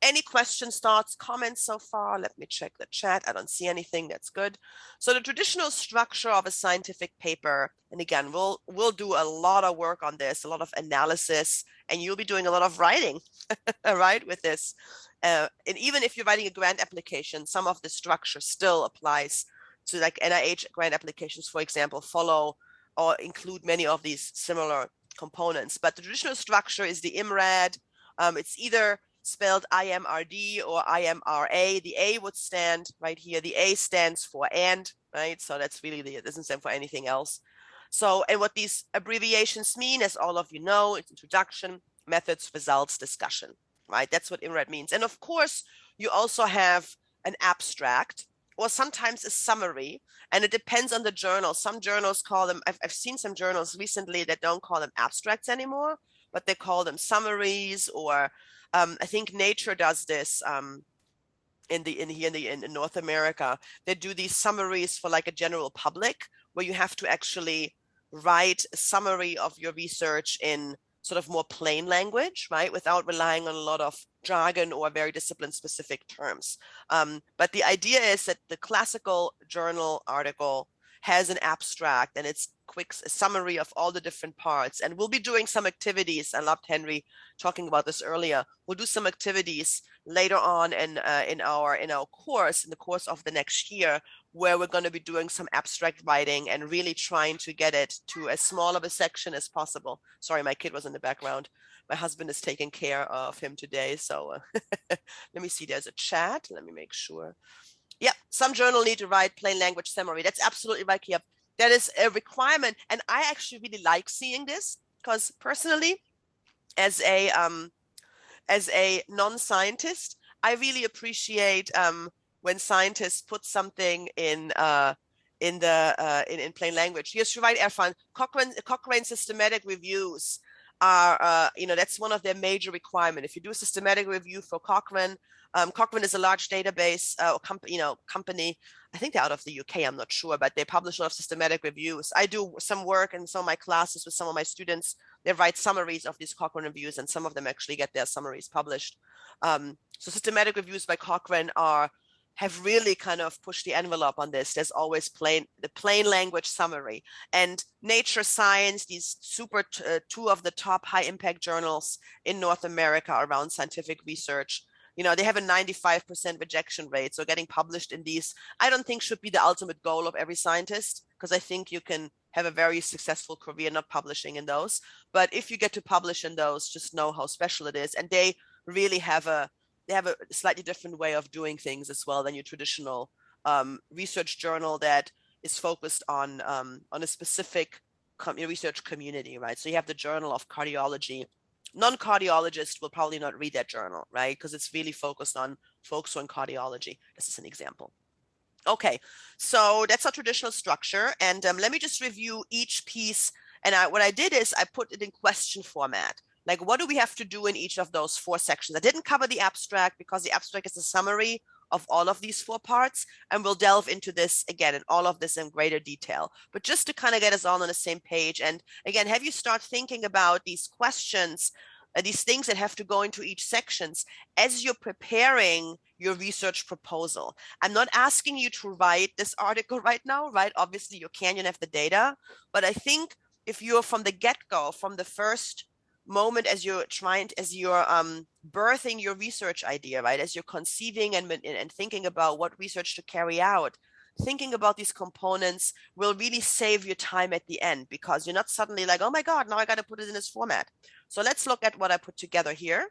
Any questions, thoughts, comments so far? Let me check the chat. I don't see anything. That's good. So the traditional structure of a scientific paper, and again, we'll do a lot of work on this, a lot of analysis, and you'll be doing a lot of writing, right, with this. And even if you're writing a grant application, some of the structure still applies to, like, NIH grant applications, for example, follow or include many of these similar components. But the traditional structure is the IMRAD. It's either spelled IMRD or IMRA. The A would stand right here. The A stands for and, right? So that's really it doesn't stand for anything else. So, and what these abbreviations mean, as all of you know, it's introduction, methods, results, discussion, right? That's what IMRAD means. And of course, you also have an abstract, or sometimes a summary, and it depends on the journal. Some journals call them, I've seen some journals recently that don't call them abstracts anymore, but they call them summaries, or I think Nature does this in North America. They do these summaries for like a general public, where you have to actually write a summary of your research in sort of more plain language, right, without relying on a lot of jargon or very discipline-specific terms. But the idea is that the classical journal article has an abstract, and it's quick summary of all the different parts. And we'll be doing some activities. I loved Henry talking about this earlier. We'll do some activities later on in our course, in the course of the next year, where we're going to be doing some abstract writing and really trying to get it to as small of a section as possible. Sorry, my kid was in the background. My husband is taking care of him today. So let me see, there's a chat. Let me make sure. Yeah, some journal need to write plain language summary. That's absolutely right, Kiev. That is a requirement. And I actually really like seeing this, because personally, as a as a non-scientist, I really appreciate when scientists put something in plain language. Yes, you're right, Erfan. Cochrane systematic reviews are, that's one of their major requirements. If you do a systematic review for Cochrane, Cochrane is a large database company. I think they're out of the UK, I'm not sure, but they publish a lot of systematic reviews. I do some work in some of my classes with some of my students. They write summaries of these Cochrane reviews, and some of them actually get their summaries published. So systematic reviews by Cochrane have really kind of pushed the envelope on this. There's always the plain language summary. And Nature Science, these two of the top high impact journals in North America around scientific research, they have a 95% rejection rate. So getting published in these, I don't think should be the ultimate goal of every scientist, because I think you can have a very successful career not publishing in those. But if you get to publish in those, just know how special it is. And they really have a slightly different way of doing things as well than your traditional research journal that is focused on a specific research community, right? So you have the Journal of Cardiology. Non-cardiologists will probably not read that journal, right? Because it's really focused on folks who are in cardiology. This is an example. Okay, so that's our traditional structure. And let me just review each piece. And what I did is I put it in question format. Like, what do we have to do in each of those 4 sections? I didn't cover the abstract because the abstract is a summary of all of these 4 parts. And we'll delve into this again and all of this in greater detail. But just to kind of get us all on the same page. And again, have you start thinking about these questions, these things that have to go into each sections as you're preparing your research proposal. I'm not asking you to write this article right now, right? Obviously you can, you have the data. But I think if you're from the get-go, from the first moment as you're birthing your research idea, right? As you're conceiving and thinking about what research to carry out, thinking about these components will really save you time at the end, because you're not suddenly like, oh my God, now I got to put it in this format. So let's look at what I put together here.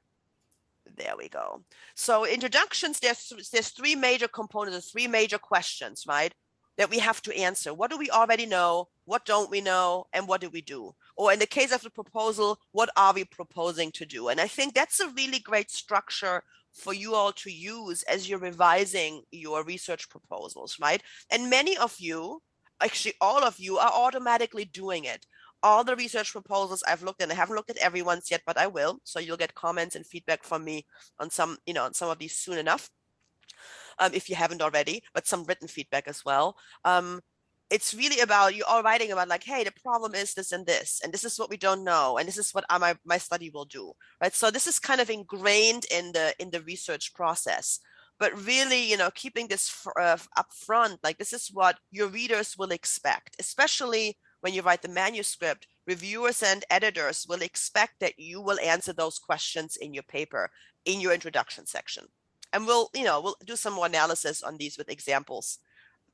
There we go. So introductions, there's 3 major components, 3 major questions, right? That we have to answer. What do we already know? What don't we know? And what do we do? Or in the case of the proposal, what are we proposing to do? And I think that's a really great structure for you all to use as you're revising your research proposals, right? And many of you, actually all of you, are automatically doing it. All the research proposals I've looked at, I haven't looked at everyone's yet, but I will. So you'll get comments and feedback from me on some, on some of these soon enough. If you haven't already, but some written feedback as well. It's really about you all writing about like, hey, the problem is this, and this is what we don't know, and this is what my study will do, right? So this is kind of ingrained in the research process. But really, keeping this up front, like this is what your readers will expect, especially when you write the manuscript. Reviewers and editors will expect that you will answer those questions in your paper, in your introduction section. And we'll do some more analysis on these with examples,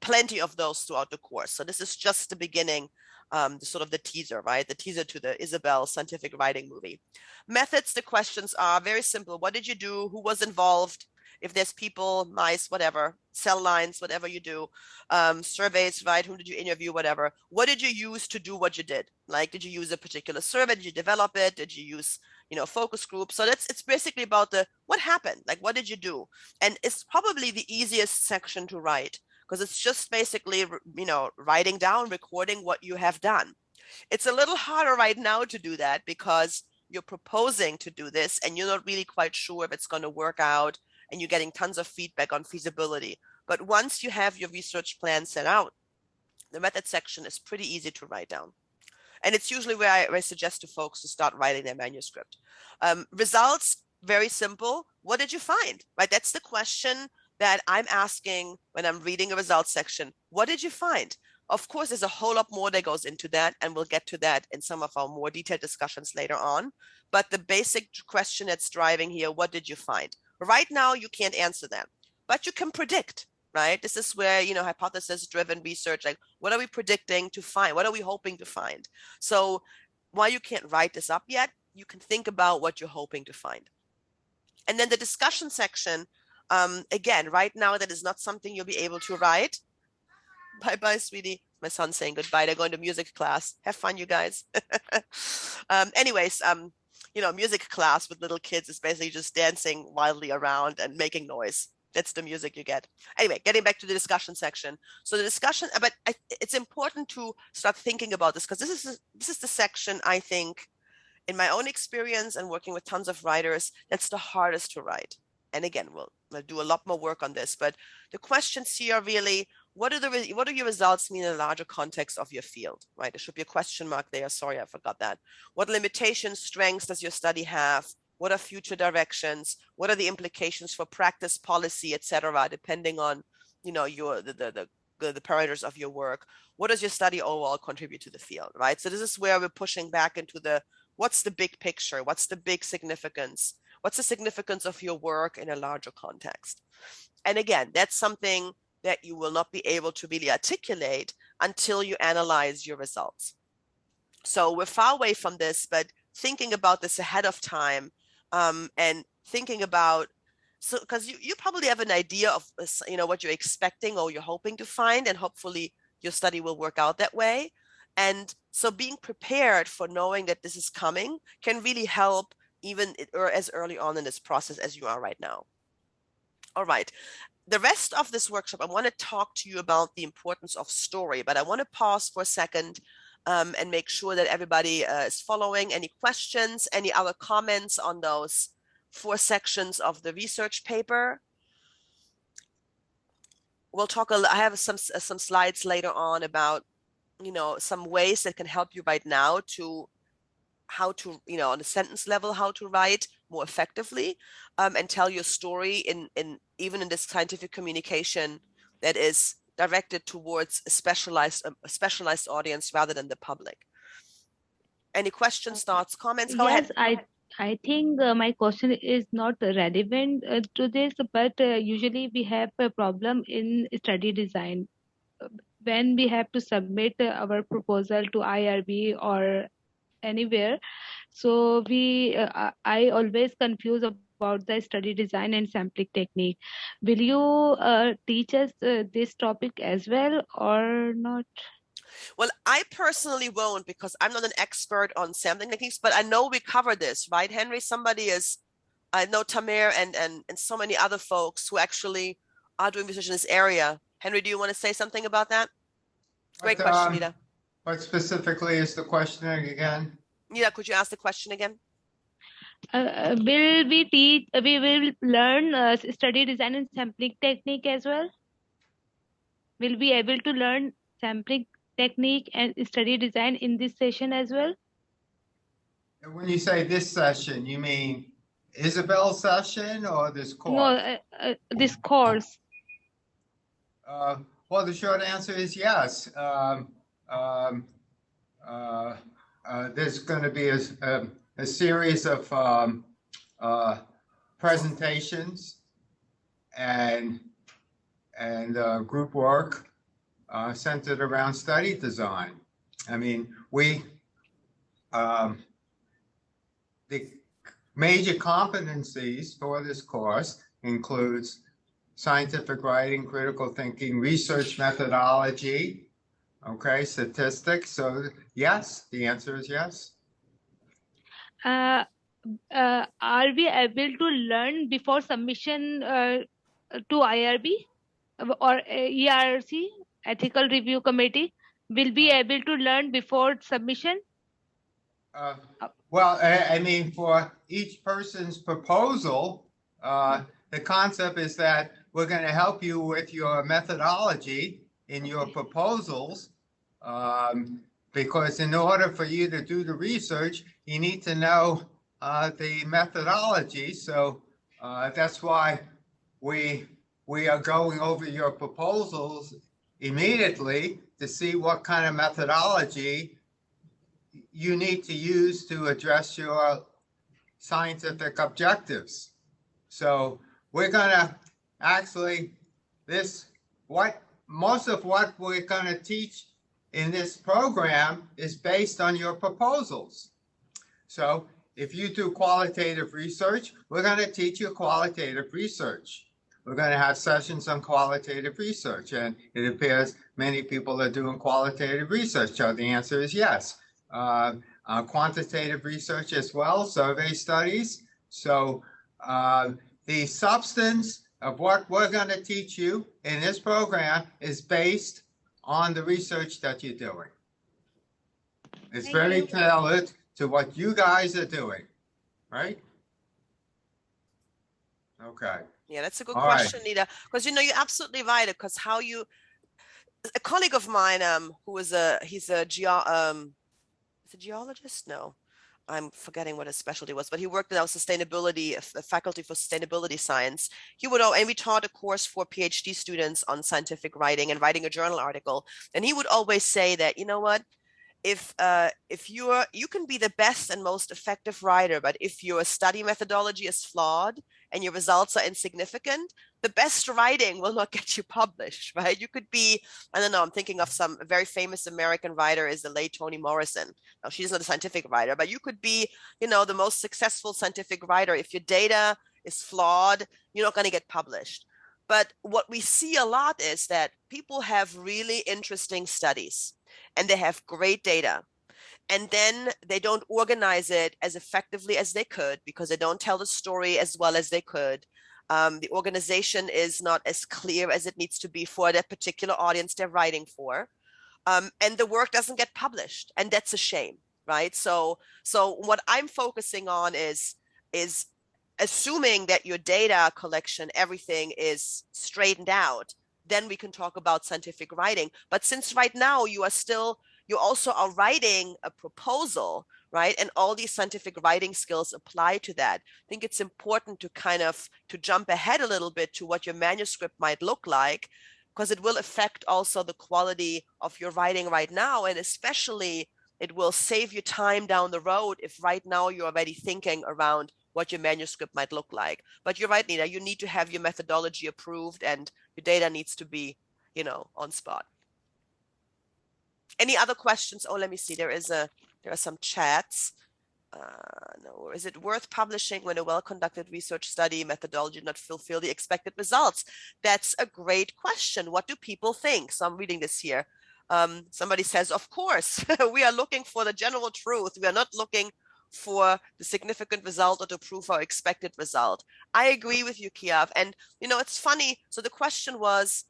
plenty of those throughout the course. So this is just the beginning, the teaser, right? The teaser to the Isabel scientific writing movie. Methods, the questions are very simple. What did you do? Who was involved? If there's people, mice, whatever, cell lines, whatever you do, surveys, right? Who did you interview, whatever. What did you use to do what you did? Like, did you use a particular survey? Did you develop it? Did you use, focus groups? So it's basically about what happened, like, what did you do? And it's probably the easiest section to write, because it's just basically, writing down, recording what you have done. It's a little harder right now to do that because you're proposing to do this and you're not really quite sure if it's going to work out, and you're getting tons of feedback on feasibility. But once you have your research plan set out, the method section is pretty easy to write down. And it's usually where I suggest to folks to start writing their manuscript. Results, very simple. What did you find? Right? That's the question that I'm asking when I'm reading a results section. What did you find? Of course, there's a whole lot more that goes into that, and we'll get to that in some of our more detailed discussions later on. But the basic question that's driving here, what did you find? Right now, you can't answer that, but you can predict, right? This is where, hypothesis-driven research, like what are we predicting to find? What are we hoping to find? So while you can't write this up yet, you can think about what you're hoping to find. And then the discussion section, again, right now, that is not something you'll be able to write. Bye-bye, sweetie. My son's saying goodbye. They're going to music class. Have fun, you guys. music class with little kids is basically just dancing wildly around and making noise. That's the music you get. Anyway, getting back to the discussion section. So the discussion, but it's important to start thinking about this, because this is the section, I think, in my own experience and working with tons of writers, that's the hardest to write. And again, we'll do a lot more work on this, but the questions here are really, what do your results mean in a larger context of your field, right? There should be a question mark there. Sorry, I forgot that. What limitations, strengths does your study have? What are future directions? What are the implications for practice, policy, etc., depending on, the parameters of your work? What does your study overall contribute to the field, right? So this is where we're pushing back into what's the big picture? What's the big significance? What's the significance of your work in a larger context? And again, that's something that you will not be able to really articulate until you analyze your results. So we're far away from this, but thinking about this ahead of time, and thinking about, so because you probably have an idea of what you're expecting or you're hoping to find, and hopefully your study will work out that way. And so being prepared for knowing that this is coming can really help even as early on in this process as you are right now. All right. The rest of this workshop, I want to talk to you about the importance of story, but I want to pause for a second and make sure that everybody is following. Any questions, any other comments on those 4 sections of the research paper? We'll talk, I have some slides later on about, some ways that can help you right now to how to, on a sentence level, how to write more effectively and tell your story even in this scientific communication that is directed towards a specialized audience rather than the public. Any questions, thoughts, comments? Go ahead. I think my question is not relevant to this, but usually we have a problem in study design. When we have to submit our proposal to IRB or anywhere, so I always confuse about the study design and sampling technique. Will you teach us this topic as well or not? Well, I personally won't, because I'm not an expert on sampling techniques, but I know we cover this, right, Henry? I know Tamer and so many other folks who actually are doing research in this area. Henry, do you want to say something about that? Great question, Nita. What specifically is the question again? Nita, could you ask the question again? Will we will learn study design and sampling technique as well? Will we be able to learn sampling technique and study design in this session as well? When you say this session, you mean Isabel's session or this course? No, this course. Well, the short answer is yes. There's going to be a series of presentations and group work centered around study design. I mean, the major competencies for this course includes scientific writing, critical thinking, research methodology, okay, statistics. So yes, the answer is yes. Are we able to learn before submission to IRB or ERC, Ethical Review Committee? Will be able to learn before submission? Well, I mean, for each person's proposal, the concept is that we're going to help you with your methodology in your proposals, because in order for you to do the research, you need to know the methodology. So that's why we are going over your proposals immediately to see what kind of methodology you need to use to address your scientific objectives. So we're going to actually, most of what we're going to teach in this program is based on your proposals. So if you do qualitative research, we're going to teach you qualitative research. We're going to have sessions on qualitative research, and it appears many people are doing qualitative research. So the answer is yes. quantitative research as well, survey studies. So the substance of what we're going to teach you in this program is based on the research that you're doing. It's very tailored to what you guys are doing, right? Okay. Yeah, that's a good All right. question, Nita. Because you're absolutely right. Because how you, a colleague of mine, who is he's a geologist? No, I'm forgetting what his specialty was, but he worked in our sustainability, the faculty for sustainability science. He would, and we taught a course for PhD students on scientific writing and writing a journal article. And he would always say that, you know what? If you can be the best and most effective writer, but if your study methodology is flawed and your results are insignificant, the best writing will not get you published, right? You could be, I don't know, I'm thinking of some very famous American writer is the late Toni Morrison. Now, she's not a scientific writer, but you could be, the most successful scientific writer. If your data is flawed, you're not going to get published. But what we see a lot is that people have really interesting studies and they have great data. And then they don't organize it as effectively as they could because they don't tell the story as well as they could. The organization is not as clear as it needs to be for that particular audience they're writing for. And the work doesn't get published. And that's a shame, right? So what I'm focusing on is assuming that your data collection, everything is straightened out, then we can talk about scientific writing. But since right now you also are writing a proposal, right? And all these scientific writing skills apply to that. I think it's important to to jump ahead a little bit to what your manuscript might look like, because it will affect also the quality of your writing right now. And especially it will save you time down the road if right now you're already thinking around what your manuscript might look like. But you're right, Nina, you need to have your methodology approved and your data needs to be, on spot. Any other questions? Oh, let me see. There are some chats. No, is it worth publishing when a well-conducted research study methodology did not fulfill the expected results? That's a great question. What do people think? So I'm reading this here. Somebody says, of course, we are looking for the general truth. We are not looking for the significant result or to prove our expected result. I agree with you, Kiav. And, it's funny. So the question was,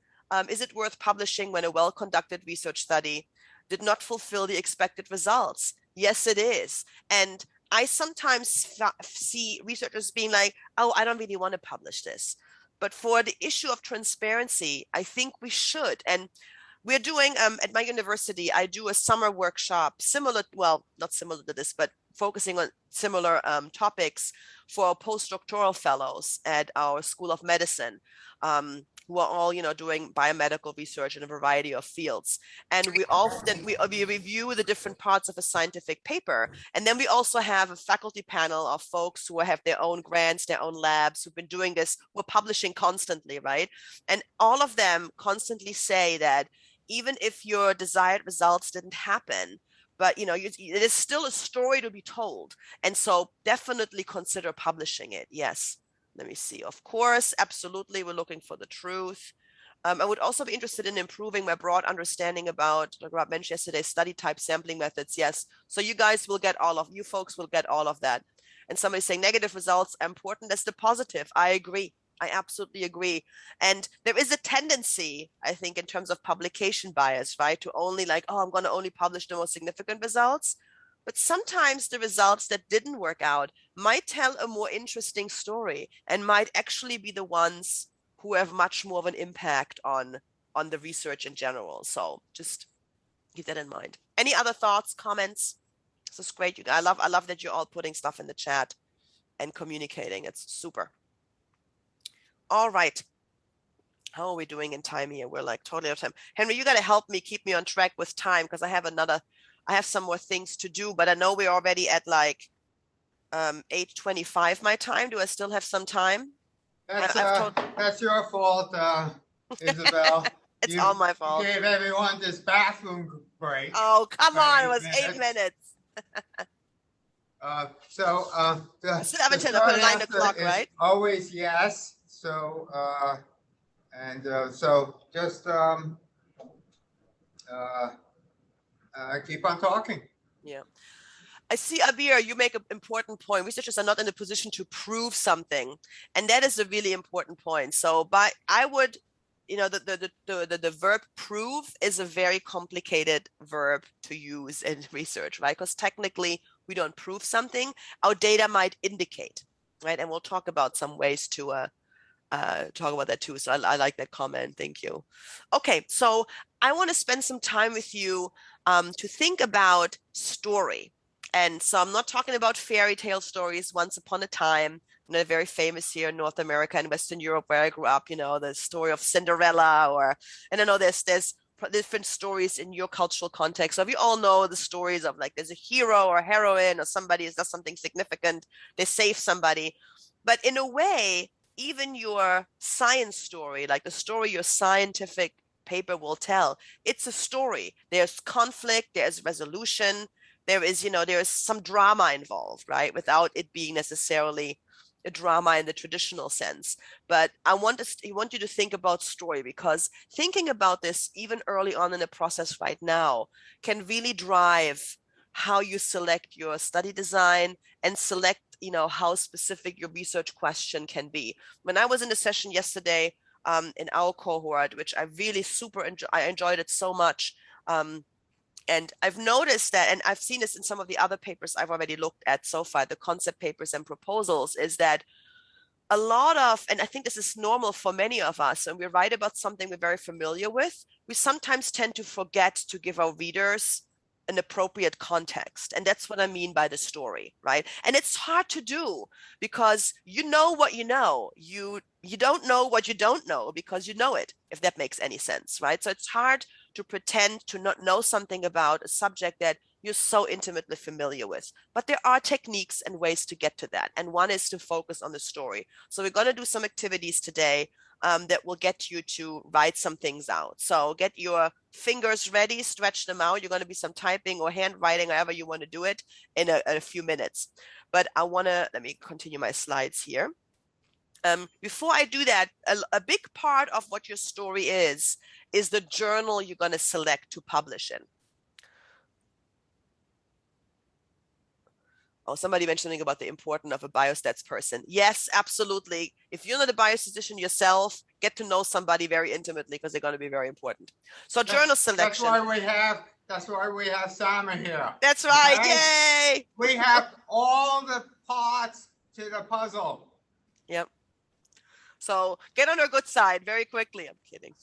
is it worth publishing when a well-conducted research study did not fulfill the expected results? Yes, it is. And I sometimes see researchers being like, oh, I don't really want to publish this. But for the issue of transparency, I think we should. And we're doing, at my university, I do a summer workshop similar, well, not similar to this, but focusing on similar topics for postdoctoral fellows at our School of Medicine, who are all, doing biomedical research in a variety of fields. And we often, we review the different parts of a scientific paper. And then we also have a faculty panel of folks who have their own grants, their own labs, who've been doing this, we're publishing constantly, right? And all of them constantly say that even if your desired results didn't happen, but it is still a story to be told. And so definitely consider publishing it. Yes. Let me see. Of course, absolutely. We're looking for the truth. I would also be interested in improving my broad understanding about, like Rob mentioned yesterday, study type sampling methods. Yes. So you folks will get all of that. And somebody's saying negative results are important as the positive. I agree. I absolutely agree. And there is a tendency, I think, in terms of publication bias, right? To only I'm going to only publish the most significant results. But sometimes the results that didn't work out might tell a more interesting story and might actually be the ones who have much more of an impact on the research in general. So just keep that in mind. Any other thoughts, comments? This is great. I love that you're all putting stuff in the chat and communicating. It's super. All right. How are we doing in time here? We're totally out of time. Henry, you got to help me, keep me on track with time, because I have some more things to do, but I know we're already at 8:25 my time. Do I still have some time? That's your fault, Isabel. It's all my fault. You gave everyone this bathroom break. Oh, come on. It was 8 minutes. I still have until 9 o'clock, right? Always yes. So, just keep on talking. Yeah. I see, Abir, you make an important point. Researchers are not in a position to prove something, and that is a really important point. So, I would, the verb prove is a very complicated verb to use in research, right? Because technically we don't prove something. Our data might indicate, right? And we'll talk about some ways to talk about that too. So I like that comment. Thank you. Okay, so I want to spend some time with you to think about story. And so I'm not talking about fairy tale stories, once upon a time. They're very famous here in North America and Western Europe, where I grew up, the story of Cinderella, and I know there's different stories in your cultural context. So we all know the stories of, like, there's a hero or a heroine, or somebody does something significant, they save somebody. But in a way, even your science story, like the story your scientific paper will tell, it's a story. There's conflict, there's resolution, there is some drama involved, right? Without it being necessarily a drama in the traditional sense. But I want you to think about story, because thinking about this even early on in the process right now can really drive how you select your study design and select, how specific your research question can be. When I was in a session yesterday in our cohort, which I really I enjoyed it so much. And I've noticed that, and I've seen this in some of the other papers I've already looked at so far, the concept papers and proposals, is that a lot of, and I think this is normal for many of us, and we write about something we're very familiar with, we sometimes tend to forget to give our readers an appropriate context. And that's what I mean by the story, right? And it's hard to do, because you know what you know. You don't know what you don't know because you know it, if that makes any sense, right? So it's hard to pretend to not know something about a subject that you're so intimately familiar with. But there are techniques and ways to get to that. And one is to focus on the story. So we're going to do some activities today that will get you to write some things out. So get your fingers ready, stretch them out. You're going to be some typing or handwriting, however you want to do it, in a few minutes. But let me continue my slides here. Before I do that, a big part of what your story is the journal you're going to select to publish in. Oh, somebody mentioned something about the importance of a biostats person. Yes, absolutely. If you're not a biostatistician yourself, get to know somebody very intimately, because they're going to be very important. So journal selection. That's why we have Sama here. That's right. Okay? Yay! We have all the parts to the puzzle. Yep. So get on our good side very quickly. I'm kidding.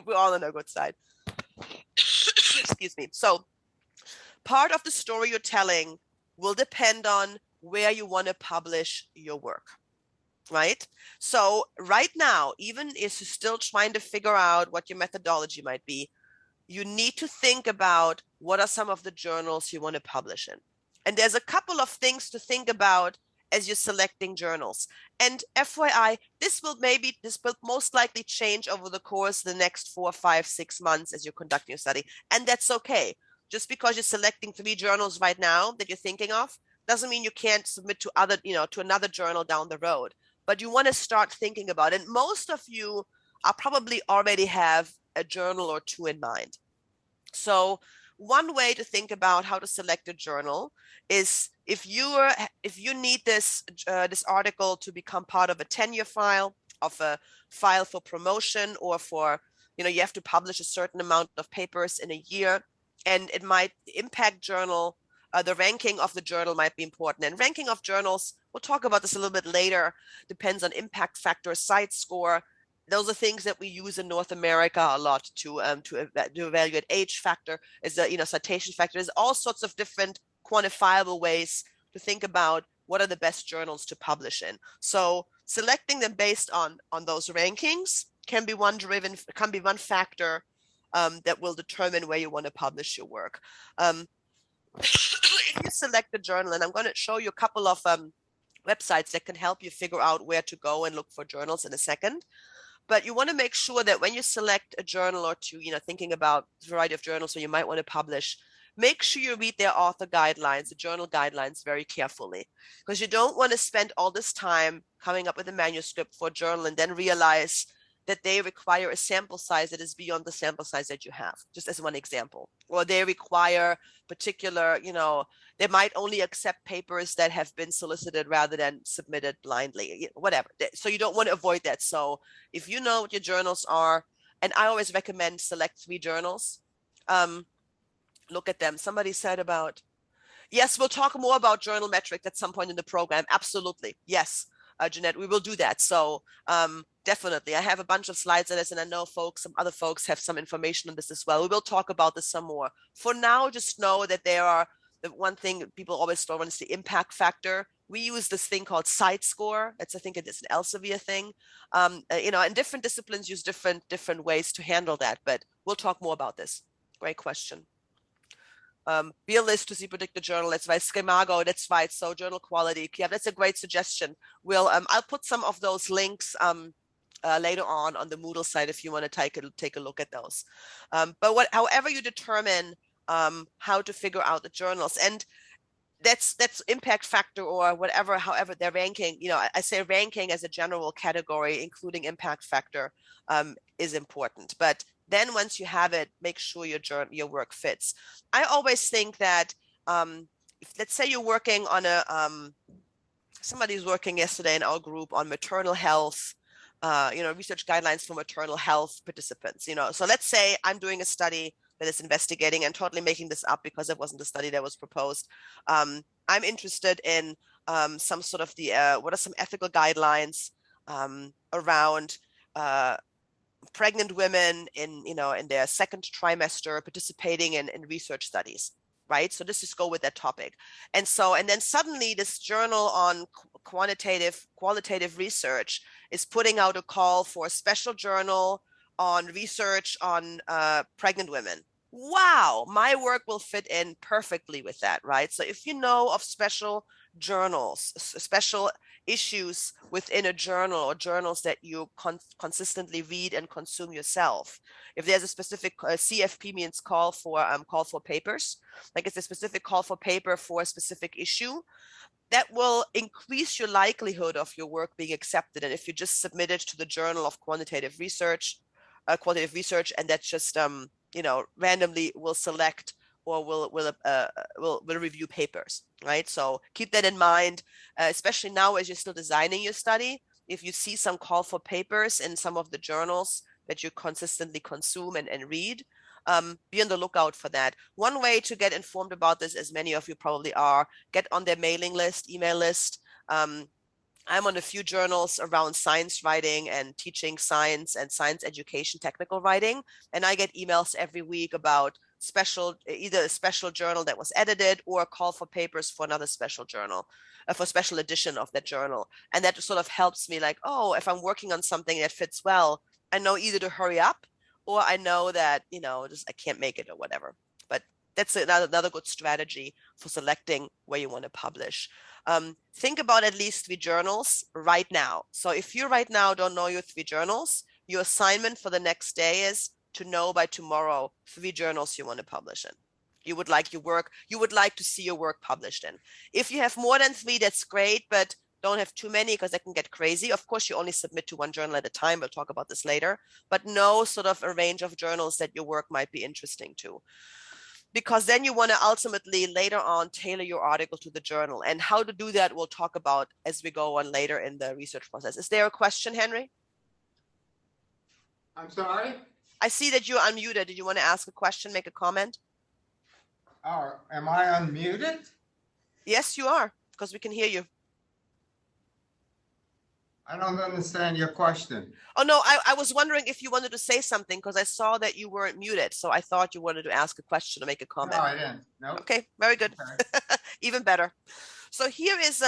We're all on our good side. Excuse me. So part of the story you're telling will depend on where you want to publish your work, right? So right now, even if you're still trying to figure out what your methodology might be, you need to think about what are some of the journals you want to publish in. And there's a couple of things to think about as you're selecting journals. And FYI, this will most likely change over the course of the next 4, 5, 6 months as you're conducting your study. And that's okay. Just because you're selecting 3 journals right now that you're thinking of doesn't mean you can't submit to to another journal down the road. But you want to start thinking about it. And most of you are probably already have a journal or 2 in mind. So one way to think about how to select a journal is if you need this article to become part of a tenure file, of a file for promotion, or for, you have to publish a certain amount of papers in a year, and it might impact journal, the ranking of the journal might be important. And ranking of journals, we'll talk about this a little bit later, depends on impact factor, site score. Those are things that we use in North America a lot to evaluate age factor, is the citation factor. There's all sorts of different quantifiable ways to think about what are the best journals to publish in. So selecting them based on those rankings can be one factor that will determine where you want to publish your work. If you select a journal, and I'm going to show you a couple of websites that can help you figure out where to go and look for journals in a second. But you want to make sure that when you select a journal or two, thinking about a variety of journals where you might want to publish, make sure you read their author guidelines, the journal guidelines, very carefully, because you don't want to spend all this time coming up with a manuscript for a journal and then realize that they require a sample size that is beyond the sample size that you have, just as one example. Or they require particular, they might only accept papers that have been solicited rather than submitted blindly, whatever. So you don't want to avoid that. So if you know what your journals are, and I always recommend select 3 journals, look at them. Somebody said about, yes, we'll talk more about journal metrics at some point in the program. Absolutely. Yes, Jeanette, we will do that. So definitely, I have a bunch of slides on this, and I know some other folks have some information on this as well. We will talk about this some more. For now, just know that the one thing people always throw on is the impact factor. We use this thing called site score. I think it is an Elsevier thing. And different disciplines use different ways to handle that, but we'll talk more about this. Great question. Be a list to see predicted journal. That's right. Schemago. That's right. So journal quality. Yeah, that's a great suggestion. I'll put some of those links later on the Moodle site if you want to take a look at those. But however you determine how to figure out the journals, and that's impact factor or whatever, however they're ranking. I say ranking as a general category, including impact factor, is important. But then once you have it, make sure your work fits. I always think that if, let's say you're working on somebody's working yesterday in our group on maternal health, research guidelines for maternal health participants, So let's say I'm doing a study that is investigating, and totally making this up because it wasn't a study that was proposed. I'm interested in some sort of what are some ethical guidelines around pregnant women in their second trimester participating in research studies, right? So let's just go with that topic. And then suddenly this journal on qualitative research is putting out a call for a special journal on research on pregnant women. Wow, my work will fit in perfectly with that, right? So if you know of special journals, special issues within a journal or journals that you consistently read and consume yourself, if there's a specific CFP means call for papers, like it's a specific call for paper for a specific issue, that will increase your likelihood of your work being accepted. And if you just submit it to the Journal of Qualitative Research, and that's just randomly will select or will review papers, right? So keep that in mind, especially now as you're still designing your study. If you see some call for papers in some of the journals that you consistently consume and read, be on the lookout for that. One way to get informed about this, as many of you probably are, get on their mailing list, email list. I'm on a few journals around science writing and teaching science and science education, technical writing, and I get emails every week about either a special journal that was edited or a call for papers for another special journal, for special edition of that journal. And that sort of helps me, like, oh, if I'm working on something that fits well, I know either to hurry up or I know that, just I can't make it or whatever. But that's another good strategy for selecting where you want to publish. Think about at least 3 journals right now. So if you right now don't know your 3 journals, your assignment for the next day is to know by tomorrow 3 journals you want to publish in. You would like to see your work published in. If you have more than 3, that's great, but don't have too many because that can get crazy. Of course, you only submit to 1 journal at a time. We'll talk about this later, but know sort of a range of journals that your work might be interesting to. Because then you want to ultimately later on tailor your article to the journal, and how to do that we'll talk about as we go on later in the research process. Is there a question, Henry? I'm sorry? I see that you're unmuted. Did you want to ask a question, make a comment? Oh, am I unmuted? Yes, you are, because we can hear you. I don't understand your question. Oh, no, I was wondering if you wanted to say something because I saw that you weren't muted. So I thought you wanted to ask a question or make a comment. No, I didn't. No. Okay, very good. Okay. Even better. So here is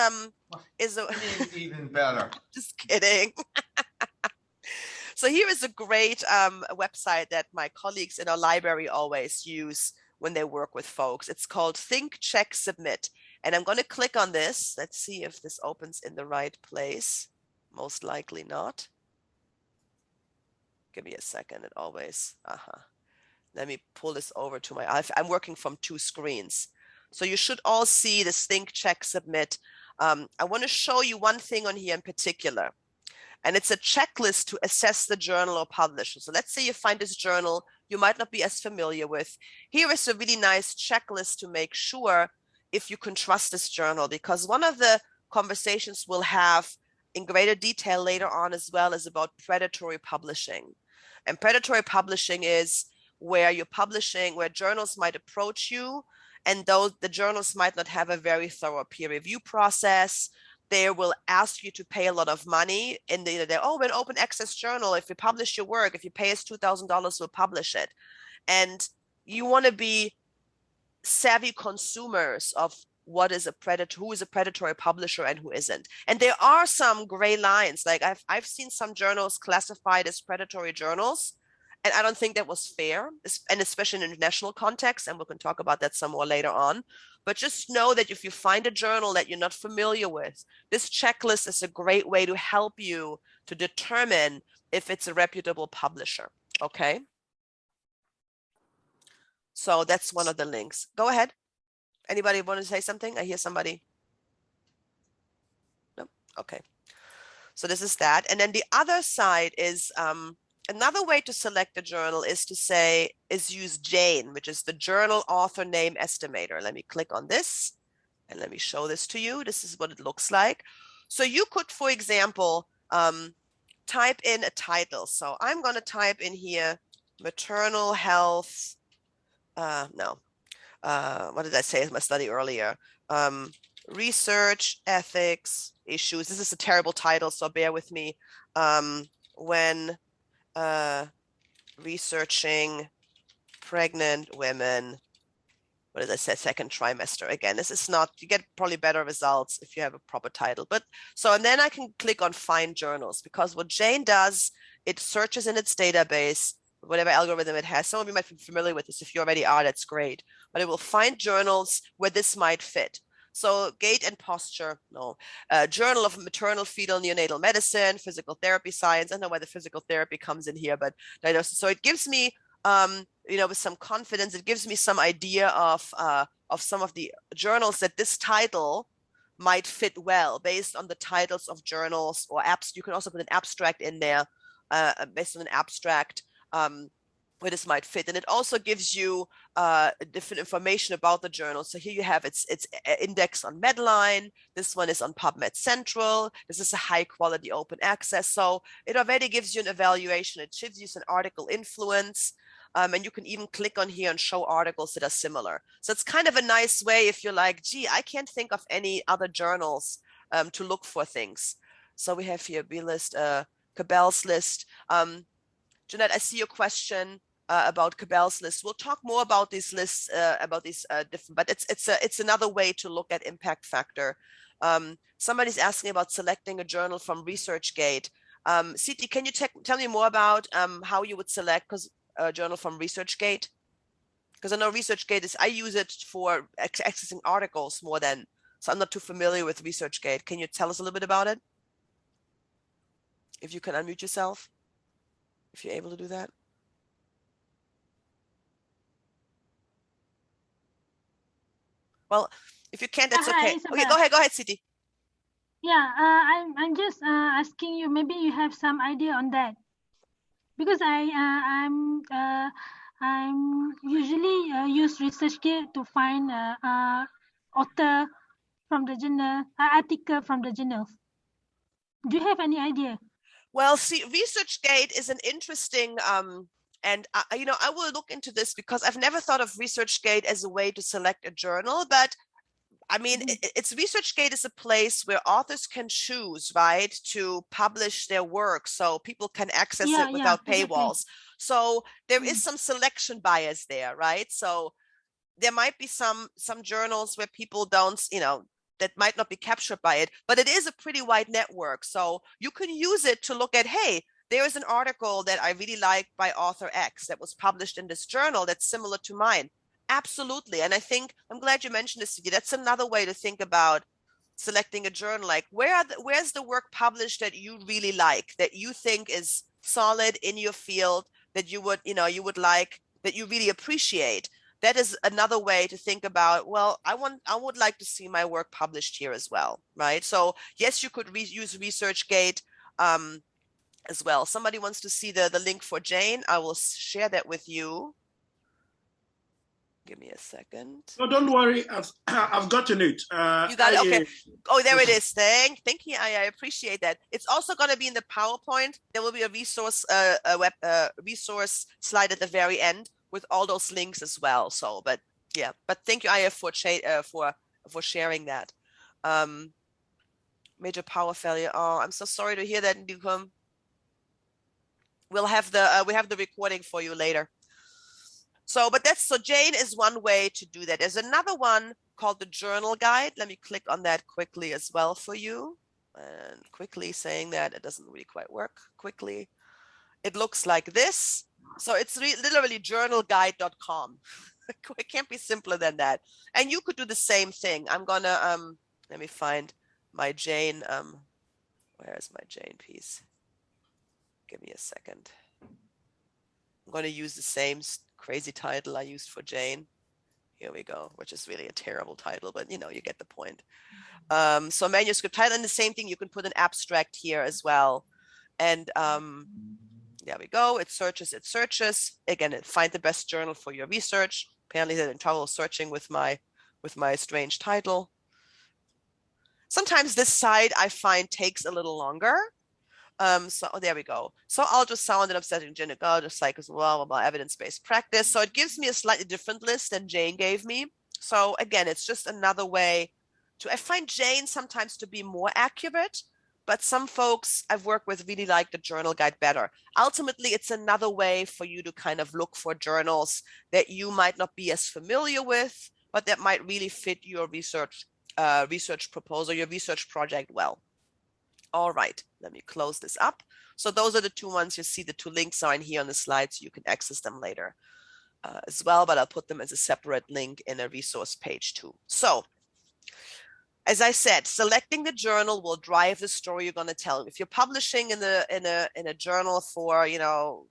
even better. Just kidding. So here is a great website that my colleagues in our library always use when they work with folks. It's called Think, Check, Submit. And I'm going to click on this. Let's see if this opens in the right place. Most likely not. Give me a second. It always, Let me pull this over to I'm working from 2 screens. So you should all see this Think, Check, Submit. I want to show you one thing on here in particular. And it's a checklist to assess the journal or publisher. So let's say you find this journal you might not be as familiar with. Here is a really nice checklist to make sure if you can trust this journal, because one of the conversations we'll have in greater detail later on as well is about predatory publishing. And predatory publishing is where you're publishing, where journals might approach you, and though the journals might not have a very thorough peer review process, they will ask you to pay a lot of money. And they're an open access journal. If you publish your work, if you pay us $2,000, we'll publish it. And you want to be savvy consumers of what is a predator, who is a predatory publisher and who isn't. And there are some gray lines. Like I've seen some journals classified as predatory journals, and I don't think that was fair, and especially in international context, and we can talk about that some more later on. But just know that if you find a journal that you're not familiar with, this checklist is a great way to help you to determine if it's a reputable publisher, okay? So that's one of the links. Go ahead. Anybody want to say something? I hear somebody. No? Okay. So this is that. And then the other side is another way to select a journal is use JANE, which is the Journal Author Name Estimator. Let me click on this and let me show this to you. This is what it looks like. So you could, for example, type in a title. So I'm going to type in here, maternal health. What did I say in my study earlier? Research, ethics, issues. This is a terrible title, so bear with me. When researching pregnant women, what did I say? Second trimester. Again, this is not, you get probably better results if you have a proper title. But so, and then I can click on find journals, because what JANE does, it searches in its database, whatever algorithm it has. Some of you might be familiar with this. If you already are, that's great. But it will find journals where this might fit. So gait and posture, no. Journal of Maternal Fetal Neonatal Medicine, Physical Therapy Science. I don't know why the physical therapy comes in here, but so it gives me, with some confidence, it gives me some idea of some of the journals that this title might fit well based on the titles of journals or apps. You can also put an abstract in there based on an abstract. Where this might fit, and it also gives you different information about the journal. So here you have its index on Medline. This one is on PubMed Central. This is a high quality open access. So it already gives you an evaluation. It gives you an article influence, and you can even click on here and show articles that are similar. So it's kind of a nice way if you're like, gee, I can't think of any other journals to look for things. So we have here B-list, Cabell's list. Jeanette, I see your question about Cabell's list. We'll talk more about these lists, different, but it's another way to look at impact factor. Somebody's asking about selecting a journal from ResearchGate. Siti, can you tell me more about how you would select a journal from ResearchGate? Because I know ResearchGate I use it for accessing articles more than, so I'm not too familiar with ResearchGate. Can you tell us a little bit about it? If you can unmute yourself. If you're able to do that. Well, if you can't, that's okay. Okay, go ahead, Siti. Yeah, I'm just asking you. Maybe you have some idea on that, because I'm usually use ResearchGate to find author from the journal, article from the journals. Do you have any idea? Well, see, ResearchGate is an interesting, and I will look into this because I've never thought of ResearchGate as a way to select a journal, but I mean, ResearchGate is a place where authors can choose, right, to publish their work, so people can access it without paywalls. So there is some selection bias there, right? So there might be some journals where people don't, that might not be captured by it, but it is a pretty wide network. So you can use it to look at, hey, there is an article that I really like by author X that was published in this journal that's similar to mine. Absolutely. And I think, I'm glad you mentioned this, Siti. That's another way to think about selecting a journal. Like, where's the work published that you really like, that you think is solid in your field, that you would, you would like, that you really appreciate? That is another way to think about, well, I would like to see my work published here as well, right? So yes, you could use ResearchGate as well. Somebody wants to see the link for Jane. I will share that with you. Give me a second. No, don't worry. I've gotten it. You got it. Okay. Oh, there it is. Thank you. I appreciate that. It's also going to be in the PowerPoint. There will be a resource, resource slide at the very end with all those links as well. So, but yeah. But thank you, Aya, for sharing that. Major power failure. Oh, I'm so sorry to hear that, Ndukum. We'll have the recording for you later. So, but so Jane is one way to do that. There's another one called the journal guide. Let me click on that quickly as well for you. And quickly saying that it doesn't really quite work quickly. It looks like this. So it's literally journalguide.com. It can't be simpler than that. And you could do the same thing. I'm gonna, let me find my Jane, where's my Jane piece? Give me a second. I'm going to use the same crazy title I used for Jane. Here we go, which is really a terrible title, but you know, you get the point. So manuscript title, and the same thing, you can put an abstract here as well. And there we go, it searches. Again, find the best journal for your research. Apparently they're in trouble searching with my strange title. Sometimes this side I find takes a little longer. So there we go. So I'll just sound an upsetting gynecology, psychos, blah, blah, blah, evidence-based practice. So it gives me a slightly different list than Jane gave me. So again, it's just another way I find Jane sometimes to be more accurate, but some folks I've worked with really like the journal guide better. Ultimately, it's another way for you to kind of look for journals that you might not be as familiar with, but that might really fit your research proposal, your research project well. All right, let me close this up. So those are the two ones you see. The two links are in here on the slide, so you can access them later as well, but I'll put them as a separate link in a resource page too. So as I said, selecting the journal will drive the story you're going to tell. If you're publishing in a journal for, you know,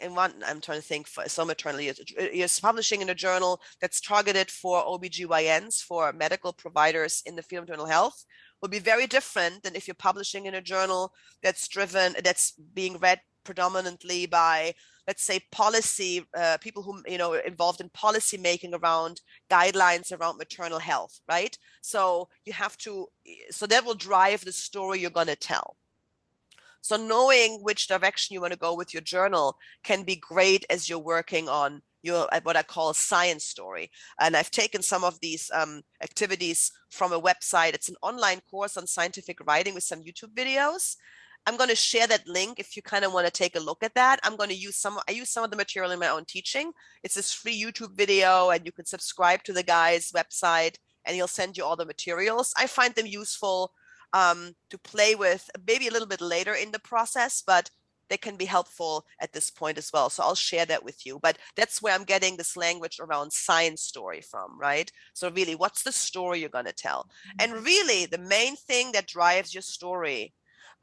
I'm trying to think for some maternity, you're publishing in a journal that's targeted for OBGYNs, for medical providers in the field of maternal health, will be very different than if you're publishing in a journal that's being read predominantly by, let's say, policy people who, you know, involved in policy making around guidelines around maternal health, right? So so that will drive the story you're going to tell. So knowing which direction you want to go with your journal can be great as you're working on your, what I call a science story. And I've taken some of these activities from a website. It's an online course on scientific writing with some YouTube videos. I'm going to share that link if you kind of want to take a look at that. I use some of the material in my own teaching. It's this free YouTube video, and you can subscribe to the guy's website and he'll send you all the materials. I find them useful to play with maybe a little bit later in the process, but they can be helpful at this point as well. So I'll share that with you, but that's where I'm getting this language around science story from, right? So really, what's the story you're going to tell? And really the main thing that drives your story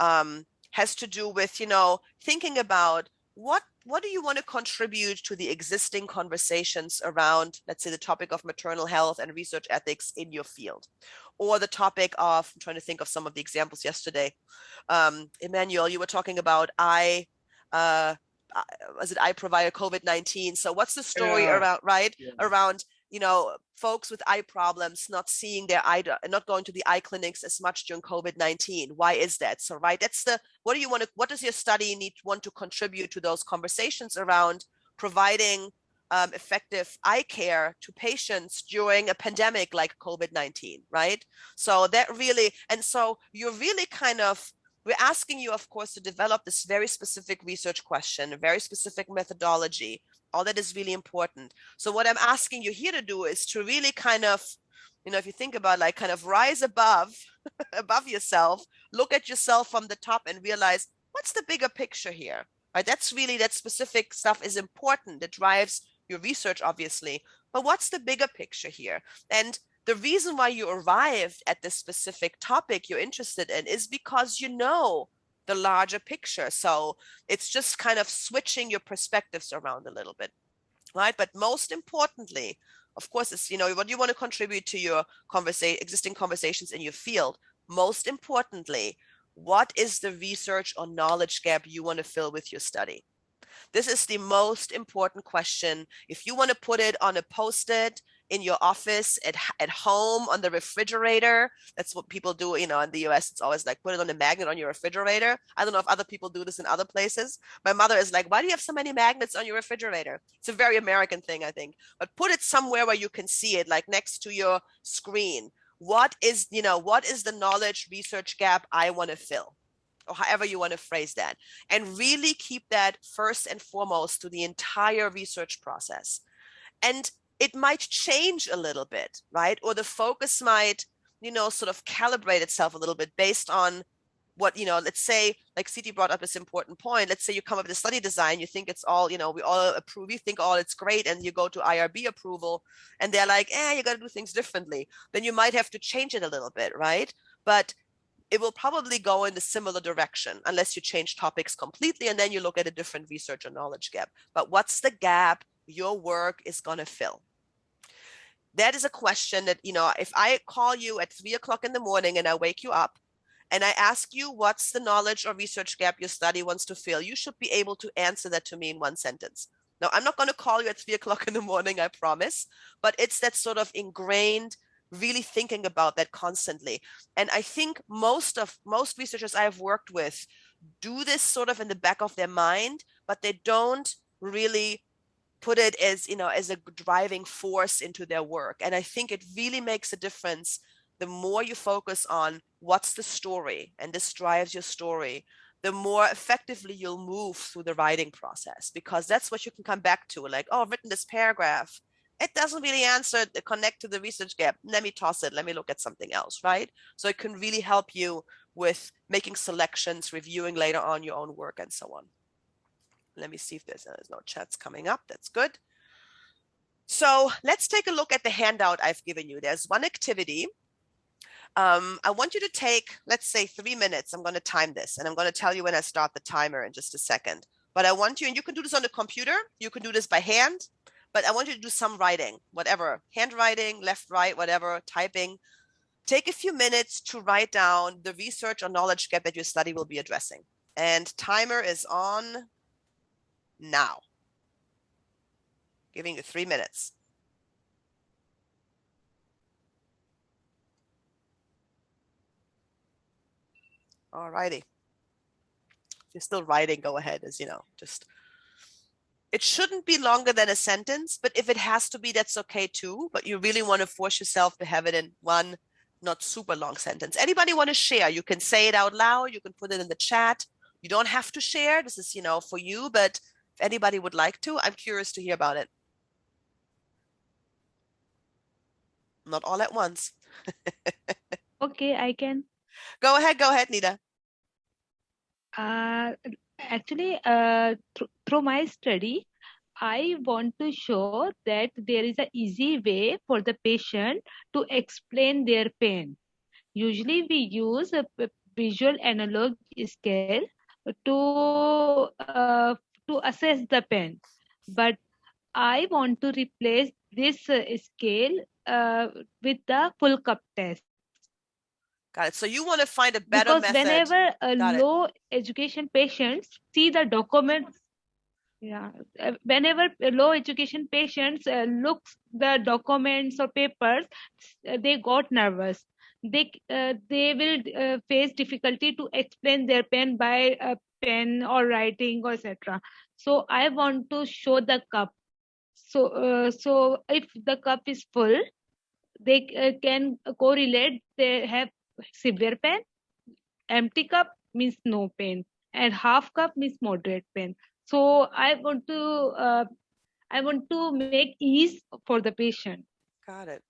has to do with, you know, thinking about what do you want to contribute to the existing conversations around, let's say, the topic of maternal health and research ethics in your field, or the topic of, I'm trying to think of some of the examples yesterday. Emmanuel, you were talking about I provided COVID-19. So what's the story around, right? Yeah. Around, you know, folks with eye problems not seeing their eye, not going to the eye clinics as much during COVID-19. Why is that? So, right, that's what does your study want to contribute to those conversations around providing effective eye care to patients during a pandemic like COVID-19, right? So that really, and so you're really kind of, we're asking you, of course, to develop this very specific research question, a very specific methodology. All that is really important. So what I'm asking you here to do is to really kind of, you know, if you think about like kind of rise above, above yourself, look at yourself from the top and realize what's the bigger picture here, right? That's really, that specific stuff is important. It drives your research, obviously, but what's the bigger picture here? And the reason why you arrived at this specific topic you're interested in is because you know the larger picture. So it's just kind of switching your perspectives around a little bit, right? But most importantly, of course, it's, you know, what you want to contribute to your existing conversations in your field. Most importantly, what is the research or knowledge gap you want to fill with your study? This is the most important question. If you want to put it on a post-it in your office, at home, on the refrigerator, that's what people do, you know, in the US, it's always like, put it on a magnet on your refrigerator. I don't know if other people do this in other places. My mother is like, why do you have so many magnets on your refrigerator? It's a very American thing, I think, but put it somewhere where you can see it, like next to your screen. What is the knowledge research gap I want to fill? Or however you want to phrase that, and really keep that first and foremost to the entire research process. And it might change a little bit, right? Or the focus might, you know, sort of calibrate itself a little bit based on what, you know, let's say, like Siti brought up this important point. Let's say you come up with a study design, you think it's all, you know, we all approve, you think, oh, it's great. And you go to IRB approval and they're like, you got to do things differently. Then you might have to change it a little bit, right? But it will probably go in a similar direction unless you change topics completely and then you look at a different research or knowledge gap. But what's the gap your work is going to fill? That is a question that, you know, if I call you at 3 o'clock in the morning and I wake you up and I ask you what's the knowledge or research gap your study wants to fill, you should be able to answer that to me in one sentence. Now, I'm not going to call you at 3 o'clock in the morning, I promise, but it's that sort of ingrained, really thinking about that constantly. And I think most researchers I've worked with do this sort of in the back of their mind, but they don't really put it as, you know, as a driving force into their work. And I think it really makes a difference the more you focus on what's the story, and this drives your story, the more effectively you'll move through the writing process, because that's what you can come back to, like, oh, I've written this paragraph. It doesn't really connect to the research gap. Let me toss it. Let me look at something else, right? So it can really help you with making selections, reviewing later on your own work, and so on. Let me see if there's no chats coming up. That's good. So let's take a look at the handout I've given you. There's one activity. I want you to take, let's say, 3 minutes. I'm going to time this, and I'm going to tell you when I start the timer in just a second. But I want you, and you can do this on the computer. You can do this by hand. But I want you to do some writing, whatever, handwriting, left, right, whatever, typing. Take a few minutes to write down the research or knowledge gap that your study will be addressing. And timer is on now. Giving you 3 minutes. All righty. If you're still writing, go ahead, as you know, just. It shouldn't be longer than a sentence, but if it has to be, that's okay too. But you really want to force yourself to have it in one not super long sentence. Anybody want to share? You can say it out loud. You can put it in the chat. You don't have to share. This is, you know, for you, but if anybody would like to, I'm curious to hear about it. Not all at once. Okay, I can. Go ahead, Nida. Actually, through my study, I want to show that there is an easy way for the patient to explain their pain. Usually, we use a visual analog scale to assess the pain, but I want to replace this scale with the full cup test. Got it. So you want to find a better method. Because whenever low education patients see the documents, whenever low education patients look the documents or papers, they got nervous. They will face difficulty to explain their pain by a pen or writing or etc. So I want to show the cup. So if the cup is full, they can correlate. They have severe pain. Empty cup means no pain, and half cup means moderate pain. So I want to make ease for the patient. Got it.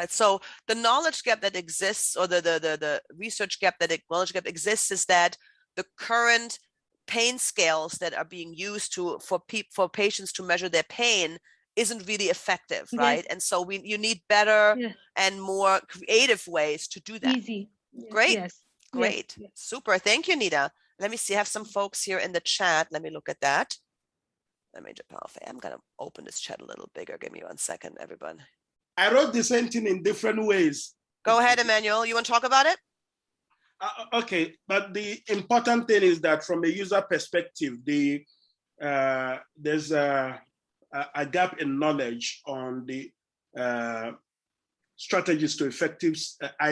So the knowledge gap that exists, or the research gap knowledge gap exists, is that the current pain scales that are being used for patients to measure their pain isn't really effective, right? Yes. And so you need better and more creative ways to do that. Easy. Great. Yes. Great. Yes. Super. Thank you, Nida. Let me see. I have some folks here in the chat. Let me look at that. I'm going to open this chat a little bigger. Give me 1 second, everyone. I wrote the same thing in different ways. Go ahead, Emmanuel. You want to talk about it? Okay, but the important thing is that from a user perspective, there's a gap in knowledge on the strategies to effective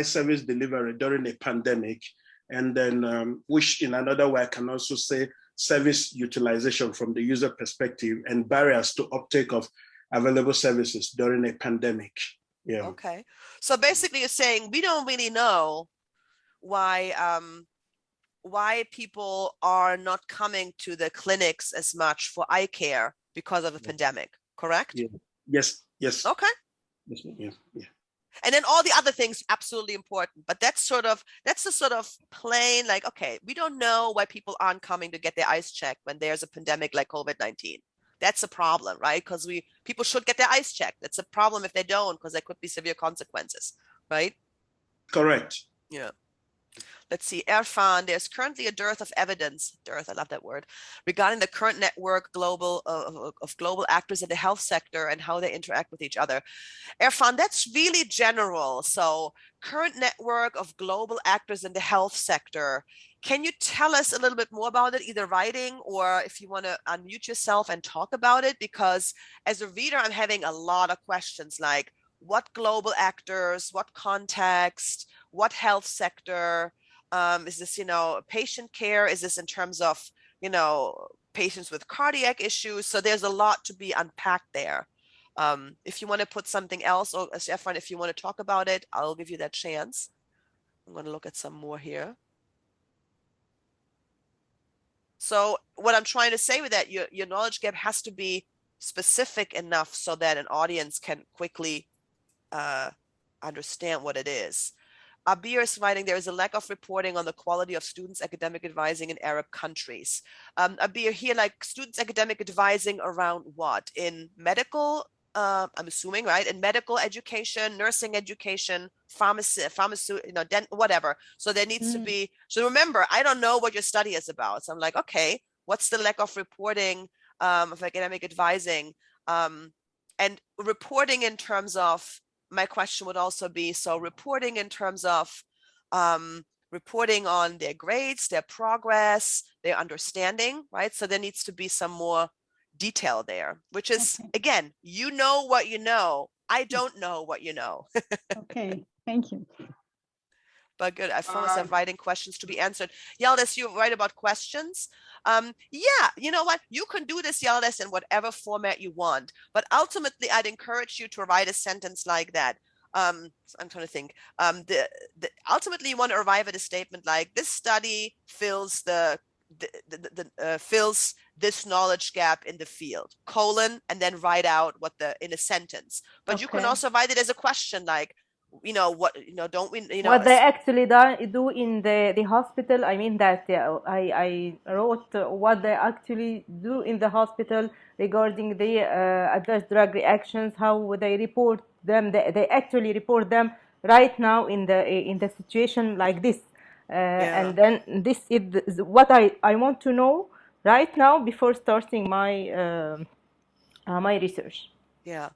service delivery during a pandemic, and then which in another way I can also say service utilization from the user perspective and barriers to uptake of available services during a pandemic. Yeah. Okay. So basically you're saying we don't really know why people are not coming to the clinics as much for eye care because of the pandemic, correct? Yeah. Yes. Yes. Okay. Yes. Yeah. Yeah. And then all the other things absolutely important, but that's the sort of plain, like, okay, we don't know why people aren't coming to get their eyes checked when there's a pandemic like COVID-19. That's a problem, right? Because people should get their eyes checked. That's a problem if they don't, because there could be severe consequences, right? Correct. Yeah. Let's see, Erfan, there's currently a dearth of evidence, I love that word, regarding the current network of global actors in the health sector and how they interact with each other. Erfan, that's really general. So current network of global actors in the health sector. Can you tell us a little bit more about it, either writing or if you want to unmute yourself and talk about it? Because as a reader, I'm having a lot of questions like what global actors, what context, what health sector? Is this, patient care? Is this in terms of, patients with cardiac issues? So there's a lot to be unpacked there. If you want to put something else, or Stefan, if you want to talk about it, I'll give you that chance. I'm going to look at some more here. So what I'm trying to say with that, your knowledge gap has to be specific enough so that an audience can quickly understand what it is. Abir is writing, there is a lack of reporting on the quality of students' academic advising in Arab countries. Abir, here, like students' academic advising around what? In medical, I'm assuming, right? In medical education, nursing education, pharmacy, whatever. So there needs to be, so remember, I don't know what your study is about. So I'm like, okay, what's the lack of reporting of academic advising? And reporting in terms of, my question would also be, so reporting in terms of reporting on their grades, their progress, their understanding, right? So there needs to be some more detail there, which is, again, you know what you know. I don't know what you know. Okay, thank you. But good, I found myself writing questions to be answered. Yildiz, you write about questions. Yeah, you know what? You can do this, Yildiz, in whatever format you want. But ultimately, I'd encourage you to write a sentence like that. I'm trying to think. Ultimately, you want to arrive at a statement like, this study fills fills this knowledge gap in the field, colon, and then write out in a sentence. But you can also write it as a question like, don't we, what they actually do in the hospital. I mean that I wrote what they actually do in the hospital regarding the adverse drug reactions, how they report them. They actually report them right now in the situation like this. And then this is what I want to know right now before starting my my research. Yeah.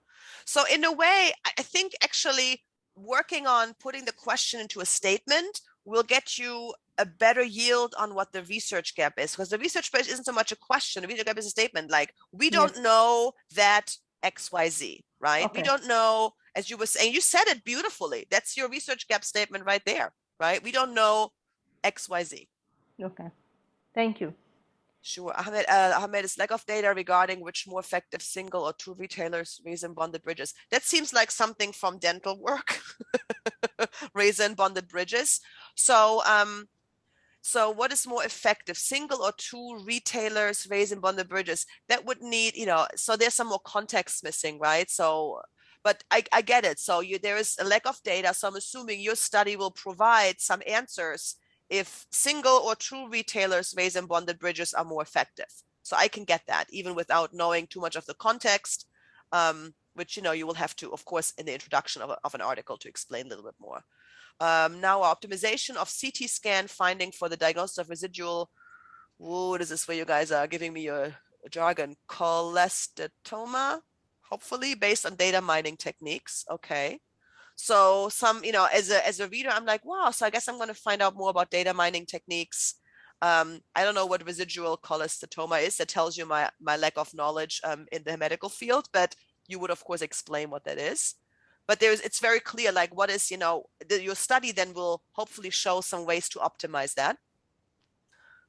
So in a way, I think actually working on putting the question into a statement will get you a better yield on what the research gap is, because the research gap isn't so much a question. The research gap is a statement like, we don't know that XYZ, right? We don't know, as you were saying, you said it beautifully. That's your research gap statement right there, right? We don't know XYZ. Okay, thank you. Sure. Ahmed, is lack of data regarding which more effective single or two retailers raise and bonded bridges. That seems like something from dental work, raise and bonded bridges. So, so what is more effective, single or two retailers raise and bonded bridges? That would need, so there's some more context missing, right? So, but I get it. So there is a lack of data. So I'm assuming your study will provide some answers if single or two retailers raise and bonded bridges are more effective. So I can get that even without knowing too much of the context, which, you will have to, of course, in the introduction of an article to explain a little bit more. Now optimization of CT scan finding for the diagnosis of residual, what is this where you guys are giving me a jargon, cholesteatoma, hopefully based on data mining techniques. Okay. So some, you know, as a reader, I'm like, wow, so I guess I'm going to find out more about data mining techniques. I don't know what residual cholesteatoma is. That tells you my lack of knowledge in the medical field, but you would of course explain what that is. But it's very clear, like what is, you know, your study then will hopefully show some ways to optimize that.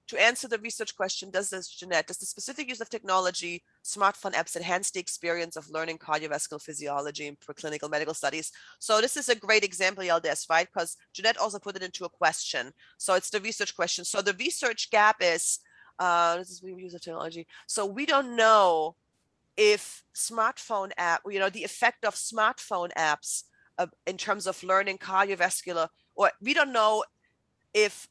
To answer the research question, Jeanette, does the specific use of technology, smartphone apps enhance the experience of learning cardiovascular physiology in preclinical medical studies? So this is a great example, Yildiz, right? Because Jeanette also put it into a question. So it's the research question. So the research gap is, this is use of technology. So we don't know if smartphone app, you know, the effect of smartphone apps in terms of learning cardiovascular, or we don't know if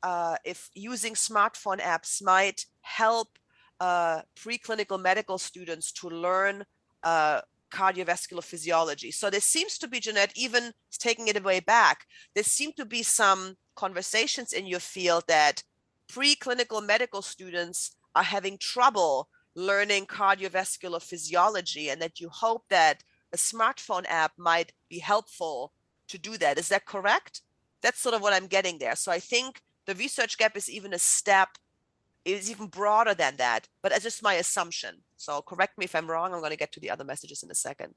using smartphone apps might help preclinical medical students to learn cardiovascular physiology. So there seems to be, Jeanette, even taking it way back, there seem to be some conversations in your field that preclinical medical students are having trouble learning cardiovascular physiology, and that you hope that a smartphone app might be helpful to do that. Is that correct? That's sort of what I'm getting there. So I think the research gap is even a step, is even broader than that, but it's just my assumption. So correct me if I'm wrong. I'm going to get to the other messages in a second.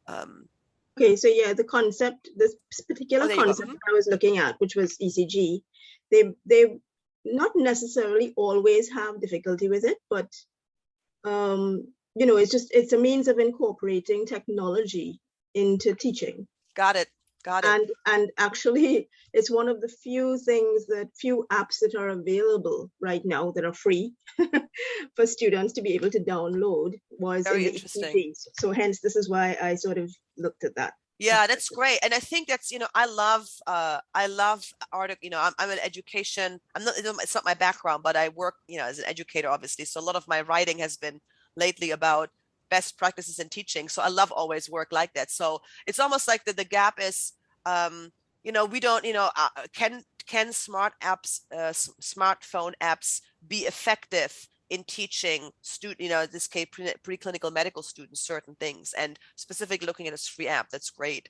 Okay, so yeah, the concept, this particular concept I was looking at, which was ECG, they not necessarily always have difficulty with it, but you know, it's a means of incorporating technology into teaching. Got it. Got it. And actually, it's one of the few apps that are available right now that are free for students to be able to download. Was very in the interesting. ECGs. So hence, this is why I sort of looked at that. Yeah, that's great. And I think that's, you know, I love article, you know, I'm an education, it's not my background, but I work, you know, as an educator, obviously. So a lot of my writing has been lately about best practices in teaching. So I love always work like that. So it's almost like the gap is, you know, we don't, you know, can smartphone apps be effective in teaching you know, in this case, preclinical medical students certain things, and specifically looking at a free app. That's great.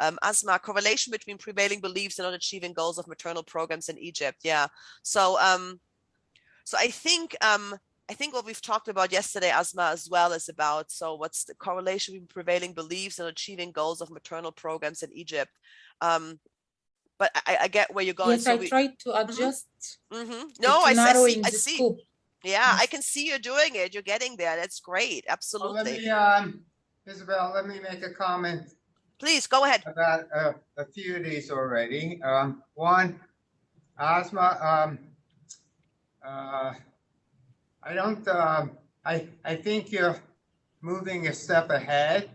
Asma, correlation between prevailing beliefs and not achieving goals of maternal programs in Egypt. Yeah. So, so I think what we've talked about yesterday, Asma, as well, is about, so what's the correlation between prevailing beliefs and achieving goals of maternal programs in Egypt? But I get where you're going. Yes, so I tried to adjust. No, I see. Scope. Yeah, I can see you're doing it. You're getting there. That's great. Absolutely. Well, Isabel, let me make a comment. Please go ahead. About a few of these already. One, Asma, I think you're moving a step ahead.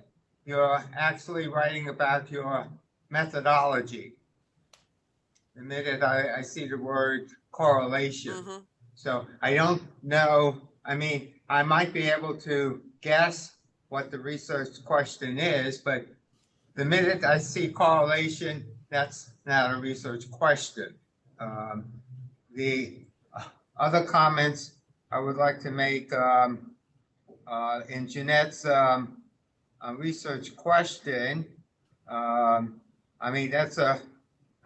You're actually writing about your methodology. The minute I see the word correlation. So I don't know, I mean, I might be able to guess what the research question is, but the minute I see correlation, that's not a research question. The other comments I would like to make in Jeanette's research question, I mean, that's a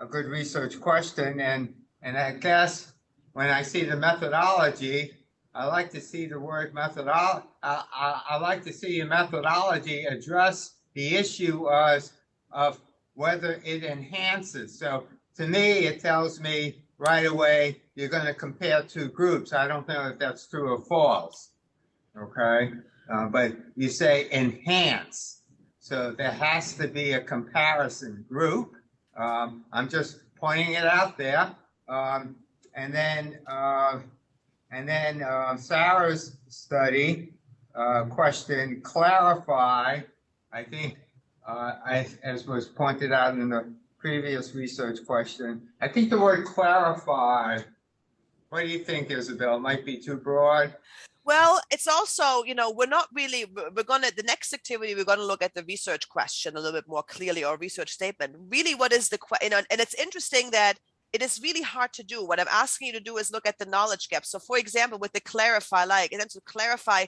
good research question, and I guess when I see the methodology, I like to see the word methodology. I like to see your methodology address the issue of whether it enhances. So to me, it tells me right away you're going to compare two groups. I don't know if that's true or false. Okay, but you say enhance, so there has to be a comparison group. I'm just pointing it out there. And then Sarah's study question, clarify, I think, as was pointed out in the previous research question, I think the word clarify, what do you think, Isabel? It might be too broad? Well, it's also, you know, the next activity, we're going to look at the research question a little bit more clearly, or research statement. Really, what is the, you know, and it's interesting that it is really hard to do. What I'm asking you to do is look at the knowledge gap. So for example, with the clarify, and then to clarify,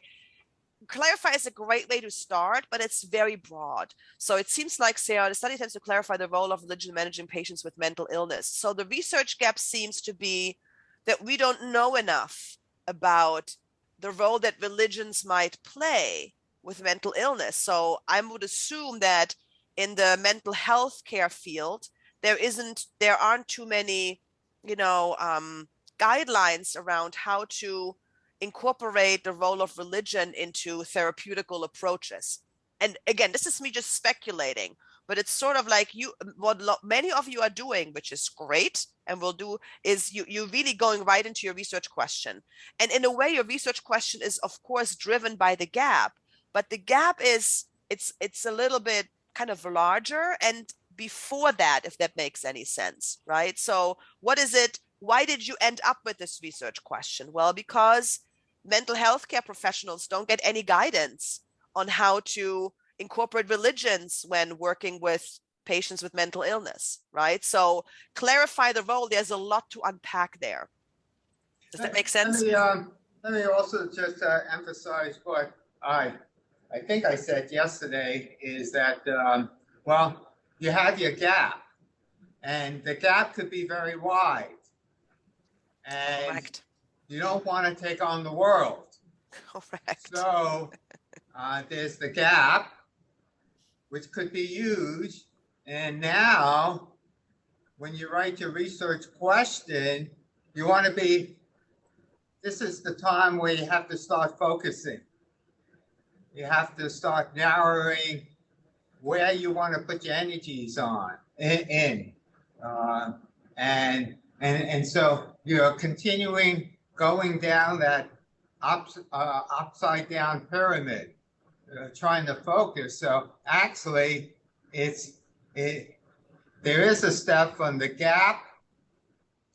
clarify is a great way to start, but it's very broad. So it seems like, Sarah, the study tends to clarify the role of religion managing patients with mental illness. So the research gap seems to be that we don't know enough about the role that religions might play with mental illness. So I would assume that in the mental health care field, there aren't too many, guidelines around how to incorporate the role of religion into therapeutical approaches. And again, this is me just speculating, but it's sort of like what many of you are doing, which is great, and will do, is you're really going right into your research question. And in a way, your research question is, of course, driven by the gap, but the gap is, it's a little bit kind of larger and before that, if that makes any sense, right? So what is it? Why did you end up with this research question? Well, because mental health care professionals don't get any guidance on how to incorporate religions when working with patients with mental illness, right? So clarify the role. There's a lot to unpack there. Does that make sense? Let me also just emphasize what I think I said yesterday is that, well, you have your gap, and the gap could be very wide. And correct. You don't want to take on the world. Correct. So there's the gap, which could be used. And now, when you write your research question, you want to be, this is the time where you have to start focusing. You have to start narrowing where you want to put your energies on in. And so you're continuing going down that upside down pyramid, trying to focus. So actually, there is a step from the gap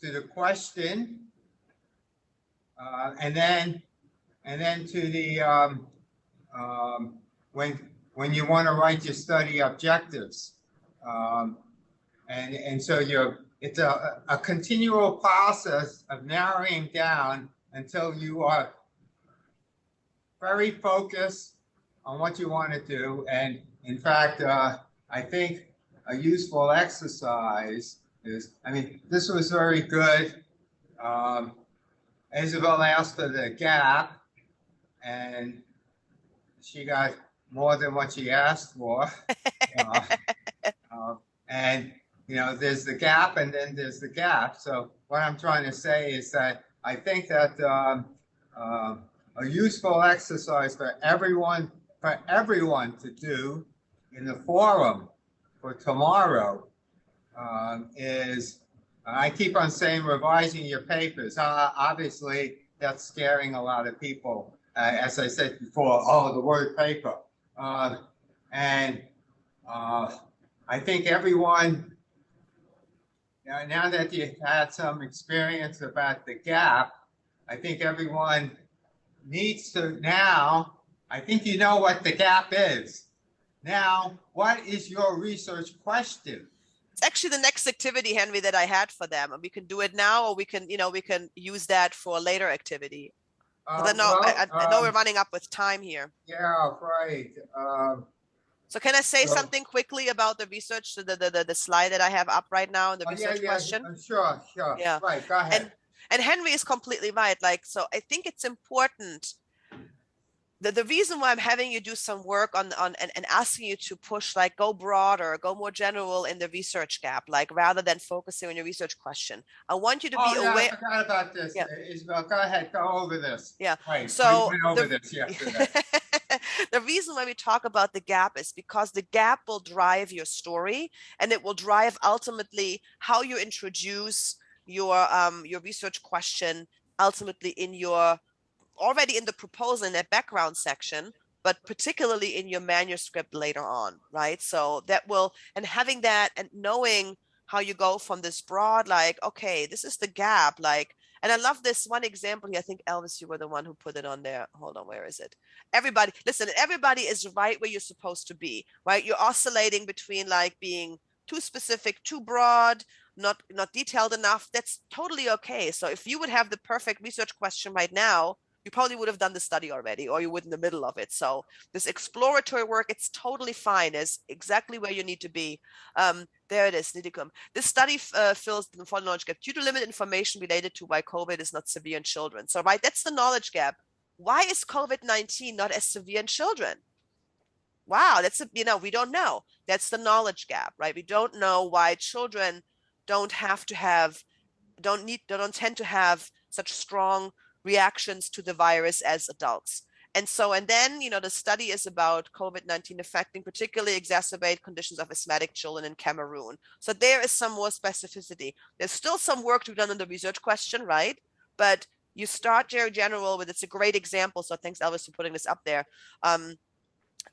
to the question, and then to the when you want to write your study objectives, and so it's a continual process of narrowing down until you are very focused on what you want to do. And in fact, I think a useful exercise is, this was very good. Isabel asked for the gap, and she got more than what she asked for. And there's the gap, and then there's the gap. So what I'm trying to say is that I think that a useful exercise for everyone to do in the forum for tomorrow is, I keep on saying revising your papers. Obviously, that's scaring a lot of people. As I said before, the word paper. And I think everyone, now that you've had some experience about the gap, I think everyone needs to now, I think you know what the gap is. Now, what is your research question? It's actually the next activity, Henry, that I had for them. And we can do it now, or we can use that for a later activity. I know we're running up with time here. Yeah, right. So can I say something quickly about the research, the slide that I have up right now in the research question? Sure. Yeah. Right, go ahead. And Henry is completely right. So I think it's important. The reason why I'm having you do some work on and asking you to push, go broader, go more general in the research gap, rather than focusing on your research question. I want you to be aware. I forgot about this. Yeah. Isabel, go ahead, go over this. Yeah. Right. So we went over this yesterday. The reason why we talk about the gap is because the gap will drive your story, and it will drive ultimately how you introduce your research question ultimately already in the proposal in that background section, but particularly in your manuscript later on, right? So that will, and having that and knowing how you go from this broad, okay, this is the gap, and I love this one example here. I think, Elvis, you were the one who put it on there. Hold on, where is it? Everybody is right where you're supposed to be, right? You're oscillating between being too specific, too broad, not detailed enough. That's totally okay. So if you would have the perfect research question right now, you probably would have done the study already, or you would in the middle of it. So this exploratory work, it's totally fine, is exactly where you need to be. There it is, Nidhikom. This study fills the following knowledge gap due to limited information related to why COVID is not severe in children. So, right, that's the knowledge gap. Why is COVID-19 not as severe in children? Wow, that's a, we don't know. That's the knowledge gap, right? We don't know why children don't tend to have such strong reactions to the virus as adults. And then, the study is about COVID-19 affecting particularly exacerbated conditions of asthmatic children in Cameroon. So there is some more specificity. There's still some work to be done on the research question, right? But you start general with, it's a great example. So thanks, Elvis, for putting this up there.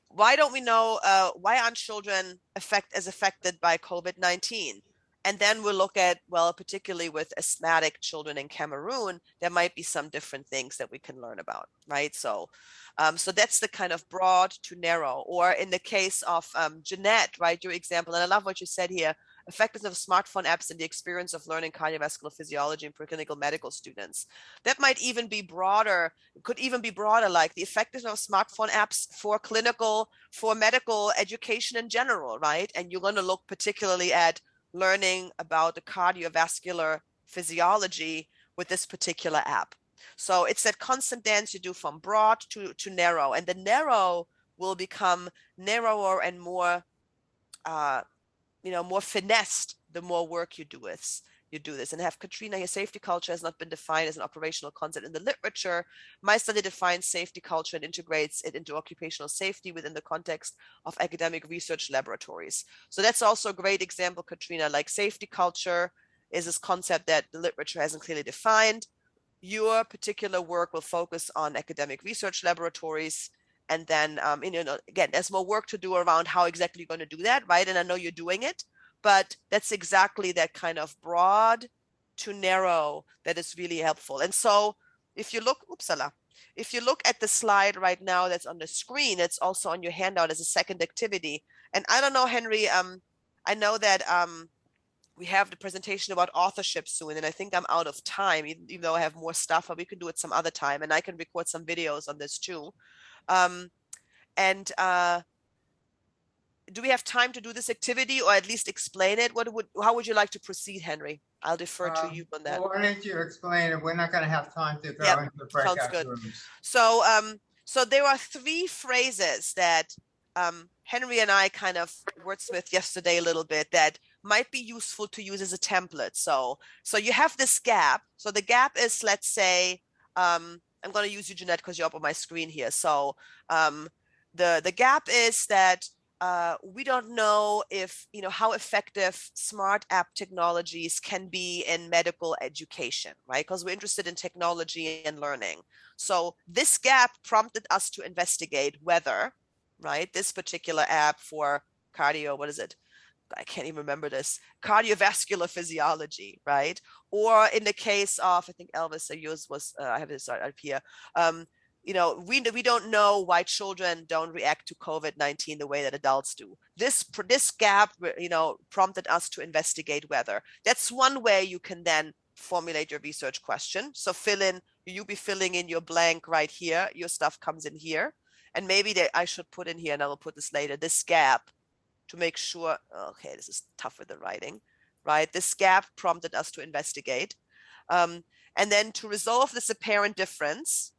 Why don't we know, why aren't children affected by COVID-19? And then we'll look at, well, particularly with asthmatic children in Cameroon, there might be some different things that we can learn about, right? So that's the kind of broad to narrow. Or in the case of Jeanette, right, your example, and I love what you said here, effectiveness of smartphone apps in the experience of learning cardiovascular physiology in preclinical medical students. That might even be broader, could even be broader, like the effectiveness of smartphone apps for medical education in general, right? And you're going to look particularly at learning about the cardiovascular physiology with this particular app. So it's that constant dance you do from broad to narrow, and the narrow will become narrower and more, more finessed the more work you do this. And have Katrina here, safety culture has not been defined as an operational concept in the literature. My study defines safety culture and integrates it into occupational safety within the context of academic research laboratories. So that's also a great example, Katrina, like safety culture is this concept that the literature hasn't clearly defined. Your particular work will focus on academic research laboratories. And then, again, there's more work to do around how exactly you're going to do that, right? And I know you're doing it. But that's exactly that kind of broad to narrow that is really helpful. And so if you look, if you look at the slide right now that's on the screen, it's also on your handout as a second activity. And I don't know, Henry, I know that we have the presentation about authorship soon, and I think I'm out of time, even though I have more stuff, but we can do it some other time, and I can record some videos on this too. Do we have time to do this activity, or at least explain it? How would you like to proceed, Henry? I'll defer to you on that. Why don't you explain it? We're not going to have time to go into the breakout rooms. So there are three phrases that Henry and I kind of wordsmithed yesterday a little bit that might be useful to use as a template. So you have this gap. So the gap is, let's say, I'm going to use you, Jeanette, because you're up on my screen here. So the gap is that we don't know if, how effective smart app technologies can be in medical education, right? Because we're interested in technology and learning. So this gap prompted us to investigate whether, right, this particular app for what is it? I can't even remember this, cardiovascular physiology, right? Or in the case of, I think Elvis, yours was, I have this up here, we don't know why children don't react to COVID-19 the way that adults do. This gap, prompted us to investigate whether. That's one way you can then formulate your research question. So you'll be filling in your blank right here. Your stuff comes in here. And maybe I should put in here, and I will put this later, this gap to make sure, okay, this is tough with the writing, right? This gap prompted us to investigate. And then to resolve this apparent difference,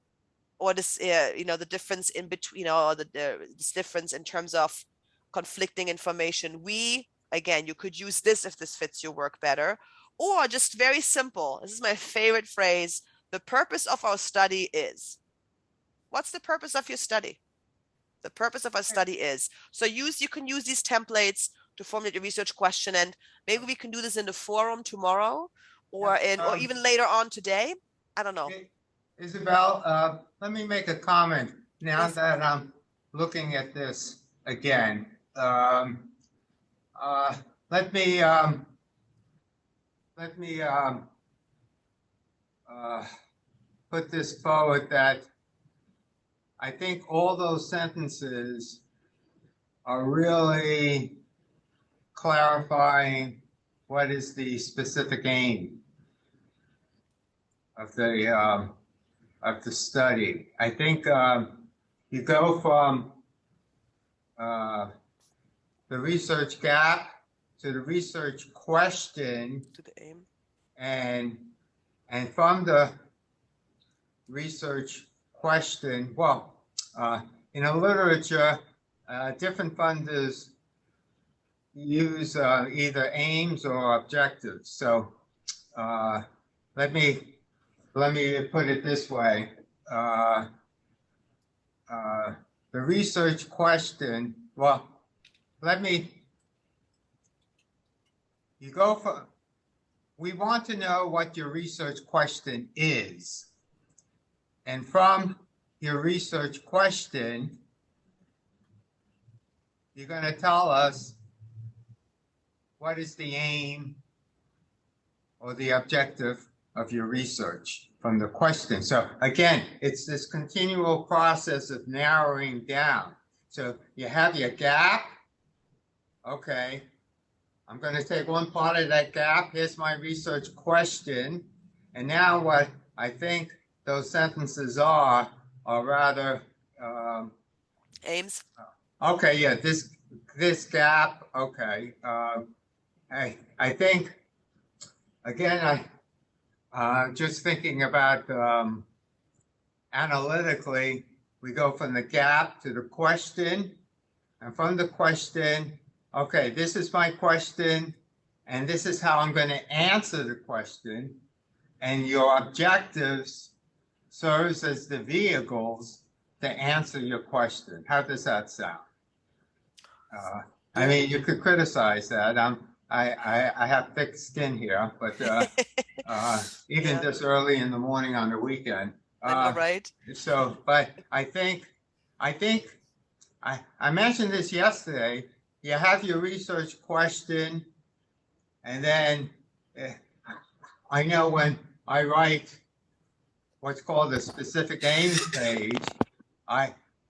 or this, the difference in between, this difference in terms of conflicting information. Again, you could use this if this fits your work better, or just very simple. This is my favorite phrase. The purpose of our study is. What's the purpose of your study? The purpose of our study is. So you can use these templates to formulate your research question, and maybe we can do this in the forum tomorrow, or even later on today. I don't know. Isabel, let me make a comment now that I'm looking at this again. Let me put this forward that I think all those sentences are really clarifying what is the specific aim of of the study. I think you go from the research gap to the research question, To the aim. and from the research question, well, in the literature, different funders use either aims or objectives. So let me put it this way. The research question, well, you go for, we want to know what your research question is. And from your research question, you're going to tell us what is the aim or the objective of your research from the question. So again, it's this continual process of narrowing down. So you have your gap. Okay, I'm going to take one part of that gap. Here's my research question. And now what I think those sentences are rather aims. Okay, yeah, this gap. Okay, I think again, just thinking about analytically, we go from the gap to the question, and from the question, okay, this is my question, and this is how I'm going to answer the question, and your objectives serves as the vehicles to answer your question. How does that sound? I mean, you could criticize that. I have thick skin here, but even this early in the morning on the weekend. I know, right? So, but I think I mentioned this yesterday. You have your research question, and then I know when I write what's called a specific aims page,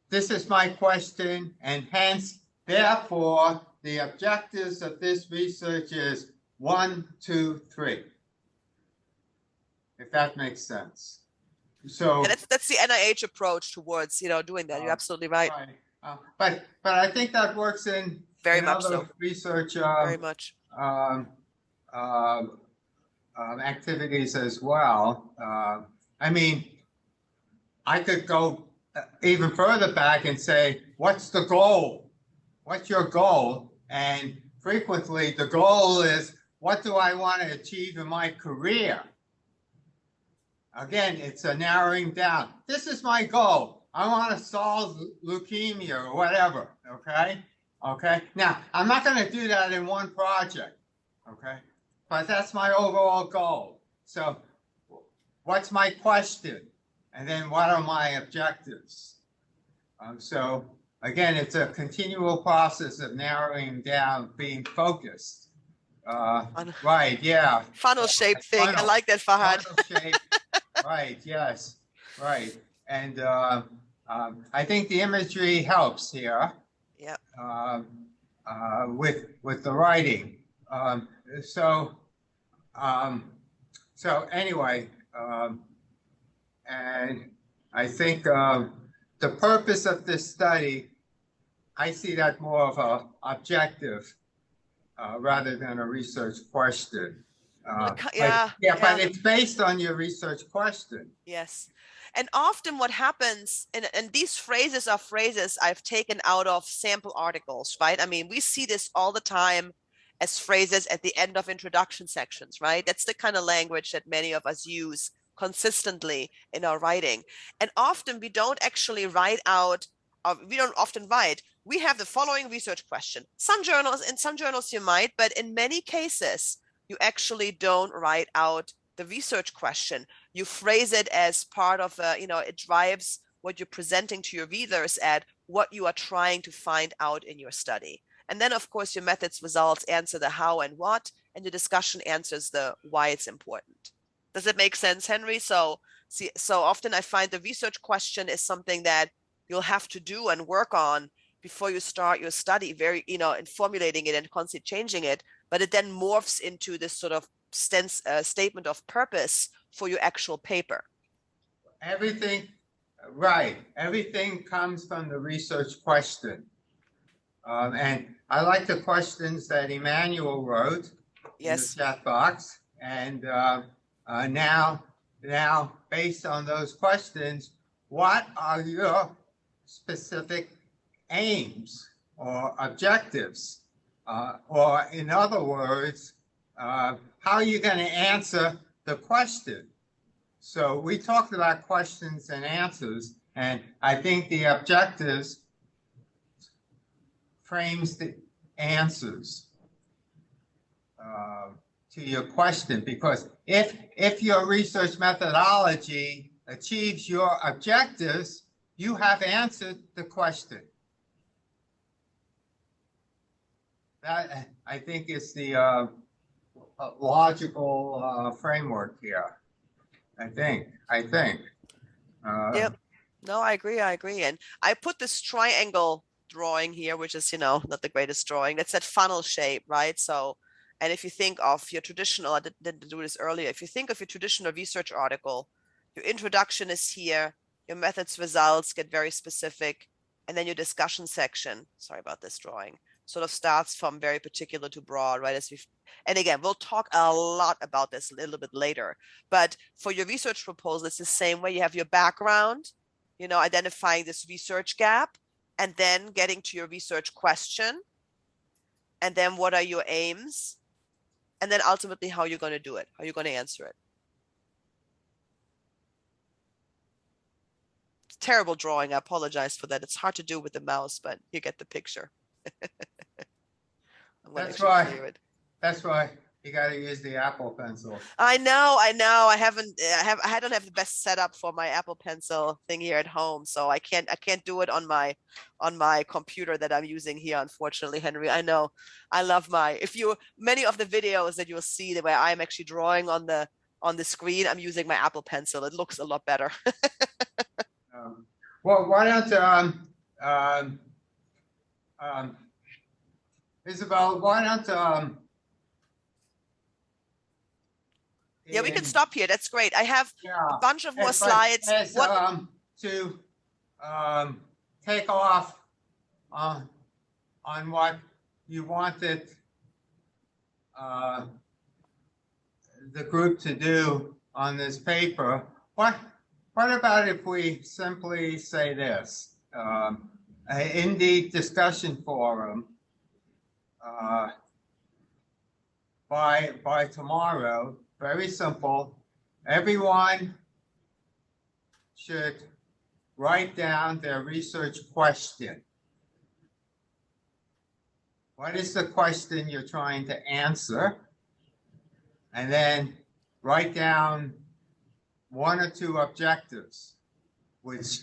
this is my question, and hence, therefore, the objectives of this research is 1, 2, 3. If that makes sense. So yeah, that's the NIH approach towards doing that. You're absolutely right. But I think that works in very much other so. Research very much activities as well. I mean, I could go even further back and say, what's the goal? What's your goal? And frequently the goal is, what do I want to achieve in my career? Again, it's a narrowing down. This is my goal. I want to solve leukemia or whatever, okay? Okay, now I'm not going to do that in one project, okay? But that's my overall goal. So what's my question? And then what are my objectives? So again, it's a continual process of narrowing down, being focused. Right, yeah. Funnel shape thing. I like that, Fahad. Funnel shape. Right, yes, right. And I think the imagery helps here. Yeah. With the writing. So anyway, and I think the purpose of this study, I see that more of an objective rather than a research question. But it's based on your research question. Yes. And often what happens, and these phrases are phrases I've taken out of sample articles, right? I mean, we see this all the time as phrases at the end of introduction sections, right? That's the kind of language that many of us use consistently in our writing. And often we don't actually write out, we don't often write, we have the following research question. In some journals you might, but in many cases, you actually don't write out the research question. You phrase it as part of it drives what you're presenting to your readers at what you are trying to find out in your study. And then of course your methods results answer the how and what, and your discussion answers the why it's important. Does it make sense, Henry? So often I find the research question is something that you'll have to do and work on before you start your study, in formulating it and constantly changing it, but it then morphs into this sort of statement of purpose for your actual paper. everything, right, everything comes from the research question. And I like the questions that Emmanuel wrote in the chat box. And now, based on those questions, what are your specific aims or objectives? Or in other words, how are you going to answer the question? So we talked about questions and answers, and I think the objectives frames the answers to your question, because if your research methodology achieves your objectives, you have answered the question. That, I think, is the logical framework here. I think. Yep. No, I agree. And I put this triangle drawing here, which is, not the greatest drawing. That's that funnel shape, right? So, and if you think of your traditional, I didn't do this earlier. If you think of your traditional research article, your introduction is here, your methods, results get very specific, and then your discussion section, sorry about this drawing, sort of starts from very particular to broad, right? And again, we'll talk a lot about this a little bit later, but for your research proposal, it's the same way. You have your background, identifying this research gap, and then getting to your research question, and then what are your aims, and then ultimately how you're going to do it, how you're going to answer it. It's a terrible drawing. I apologize for that. It's hard to do with the mouse, but you get the picture. That's why you got to use the Apple Pencil. I know. I don't have the best setup for my Apple Pencil thing here at home, so I can't do it on my computer that I'm using here, unfortunately, Henry. I know. I love many of the videos that you'll see where I'm actually drawing on the screen, I'm using my Apple Pencil. It looks a lot better. Well, why don't Isabel, why don't yeah, we can stop here. That's great. I have a bunch of more slides. To take off on what you wanted the group to do on this paper, what about if we simply say this? In the discussion forum, by tomorrow, very simple, everyone should write down their research question. What is the question you're trying to answer? And then write down 1 or 2 objectives, which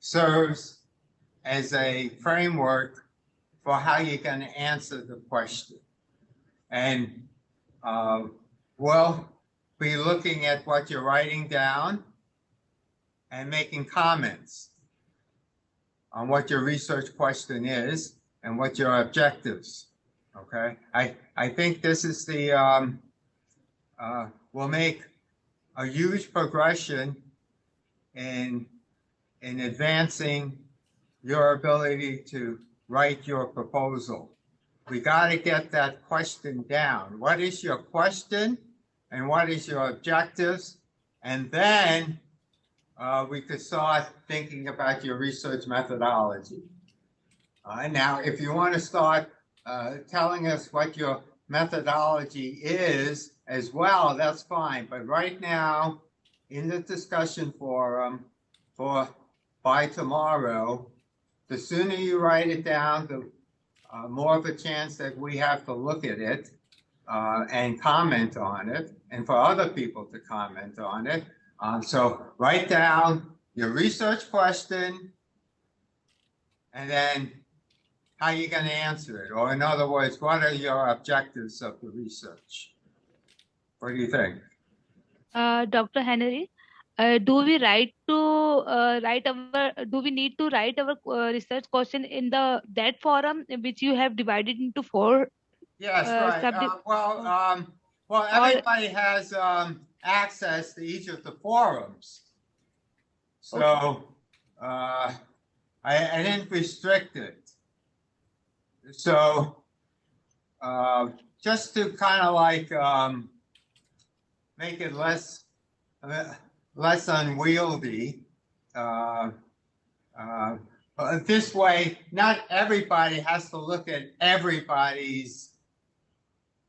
serves as a framework for how you're going to answer the question. And we'll be looking at what you're writing down and making comments on what your research question is and what your objectives. Okay, I think this is the will make a huge progression in advancing your ability to write your proposal. We got to get that question down. What is your question and what is your objectives? And then we could start thinking about your research methodology. Now, if you want to start telling us what your methodology is as well, that's fine. But right now, in the discussion forum by tomorrow, the sooner you write it down, the more of a chance that we have to look at it and comment on it, and for other people to comment on it. So write down your research question and then how you're going to answer it. Or in other words, what are your objectives of the research? What do you think? Dr. Henry, do we need to write our research question in that forum which you have divided into 4? Yes, right. Well, everybody has access to each of the forums. So I didn't restrict it. So just to kind of like make it less unwieldy. This way, not everybody has to look at everybody's.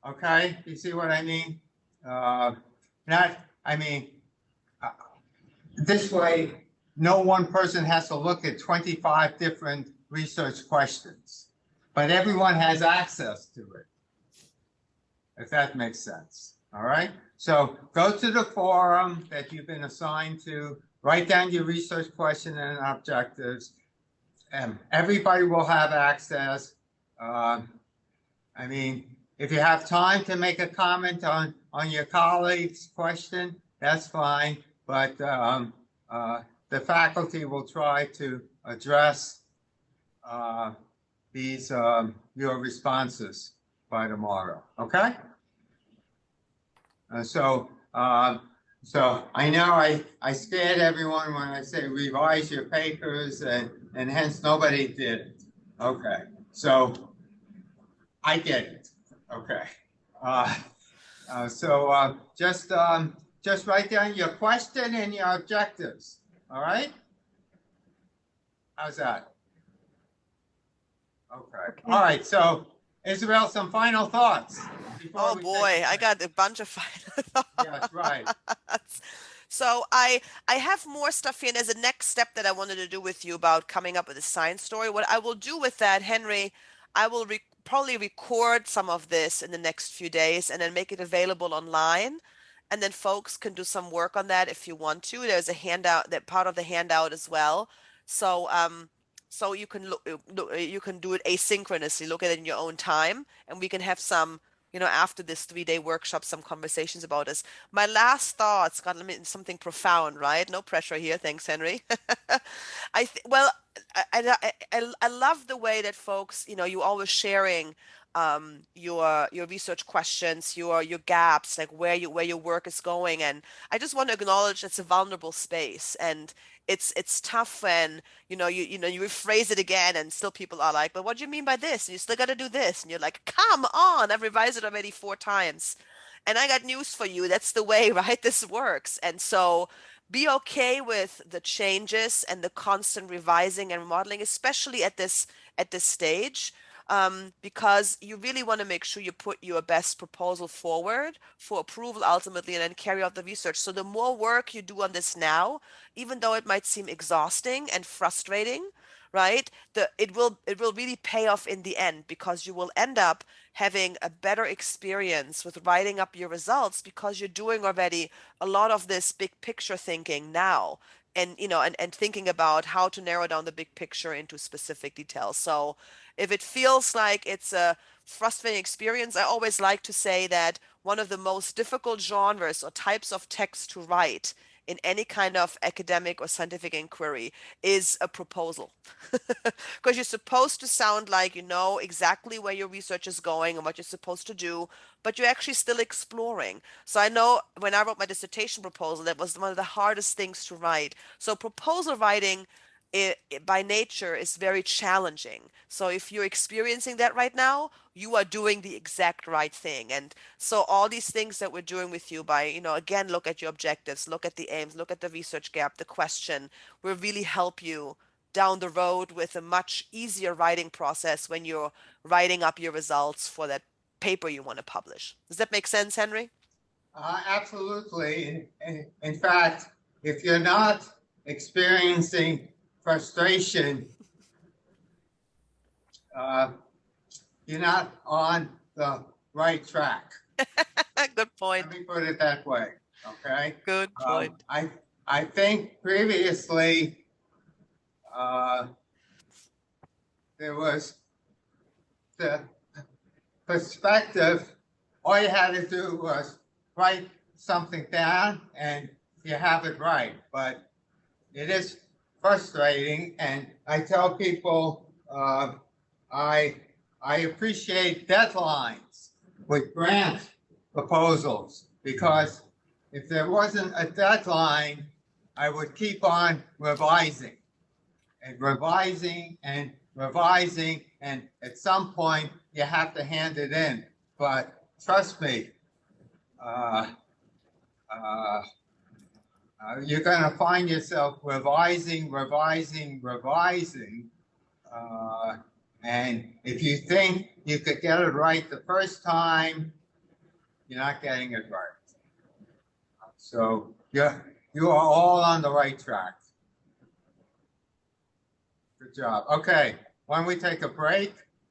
Okay, you see what I mean? This way, no one person has to look at 25 different research questions, but everyone has access to it, if that makes sense. All right, so go to the forum that you've been assigned to, write down your research question and objectives, and everybody will have access. If you have time to make a comment on your colleague's question, that's fine, but the faculty will try to address your responses by tomorrow, okay? So I know I scared everyone when I say revise your papers, and hence nobody did it. Okay, so I get it. Okay, just write down your question and your objectives. All right? How's that? Okay. All right. So, Isabel, some final thoughts. Oh boy, I got a bunch of final thoughts. Yes, right. So I have more stuff here, and there's a next step that I wanted to do with you about coming up with a science story. What I will do with that, Henry, I will probably record some of this in the next few days and then make it available online. And then folks can do some work on that if you want to. There's a handout, that part of the handout as well. So so you can you can do it asynchronously, look at it in your own time, and we can have some, after this 3-day workshop, some conversations about this. My last thoughts, God, let me something profound, right? No pressure here. Thanks, Henry. I love the way that folks, you always sharing your research questions, your gaps, like where your work is going. And I just want to acknowledge it's a vulnerable space, and it's tough when you rephrase it again and still people are like, but what do you mean by this? And you still got to do this, and you're like, come on, I've revised it already 4 times. And I got news for you. That's the way, right? This works. And so be okay with the changes and the constant revising and remodeling, especially at this stage. Because you really want to make sure you put your best proposal forward for approval ultimately, and then carry out the research. So the more work you do on this now, even though it might seem exhausting and frustrating, right? It will really pay off in the end, because you will end up having a better experience with writing up your results, because you're doing already a lot of this big picture thinking now. And and thinking about how to narrow down the big picture into specific details. So if it feels like it's a frustrating experience, I always like to say that one of the most difficult genres or types of text to write in any kind of academic or scientific inquiry is a proposal. Because you're supposed to sound like you know exactly where your research is going and what you're supposed to do, but you're actually still exploring. So I know when I wrote my dissertation proposal, that was one of the hardest things to write. So proposal writing by nature is very challenging. So if you're experiencing that right now, you are doing the exact right thing. And so all these things that we're doing with you by, again, look at your objectives, look at the aims, look at the research gap, the question, will really help you down the road with a much easier writing process when you're writing up your results for that paper you want to publish. Does that make sense, Henry? Absolutely. In fact, if you're not experiencing frustration, you're not on the right track. Good point. Let me put it that way. Okay. Good point. I think previously there was the perspective. All you had to do was write something down and you have it right. But it is frustrating, and I tell people I appreciate deadlines with grant proposals, because if there wasn't a deadline, I would keep on revising and revising and revising, and at some point you have to hand it in. But trust me, you're going to find yourself revising, and if you think you could get it right the first time, you're not getting it right. So you are all on the right track. Good job. Okay, why don't we take a break?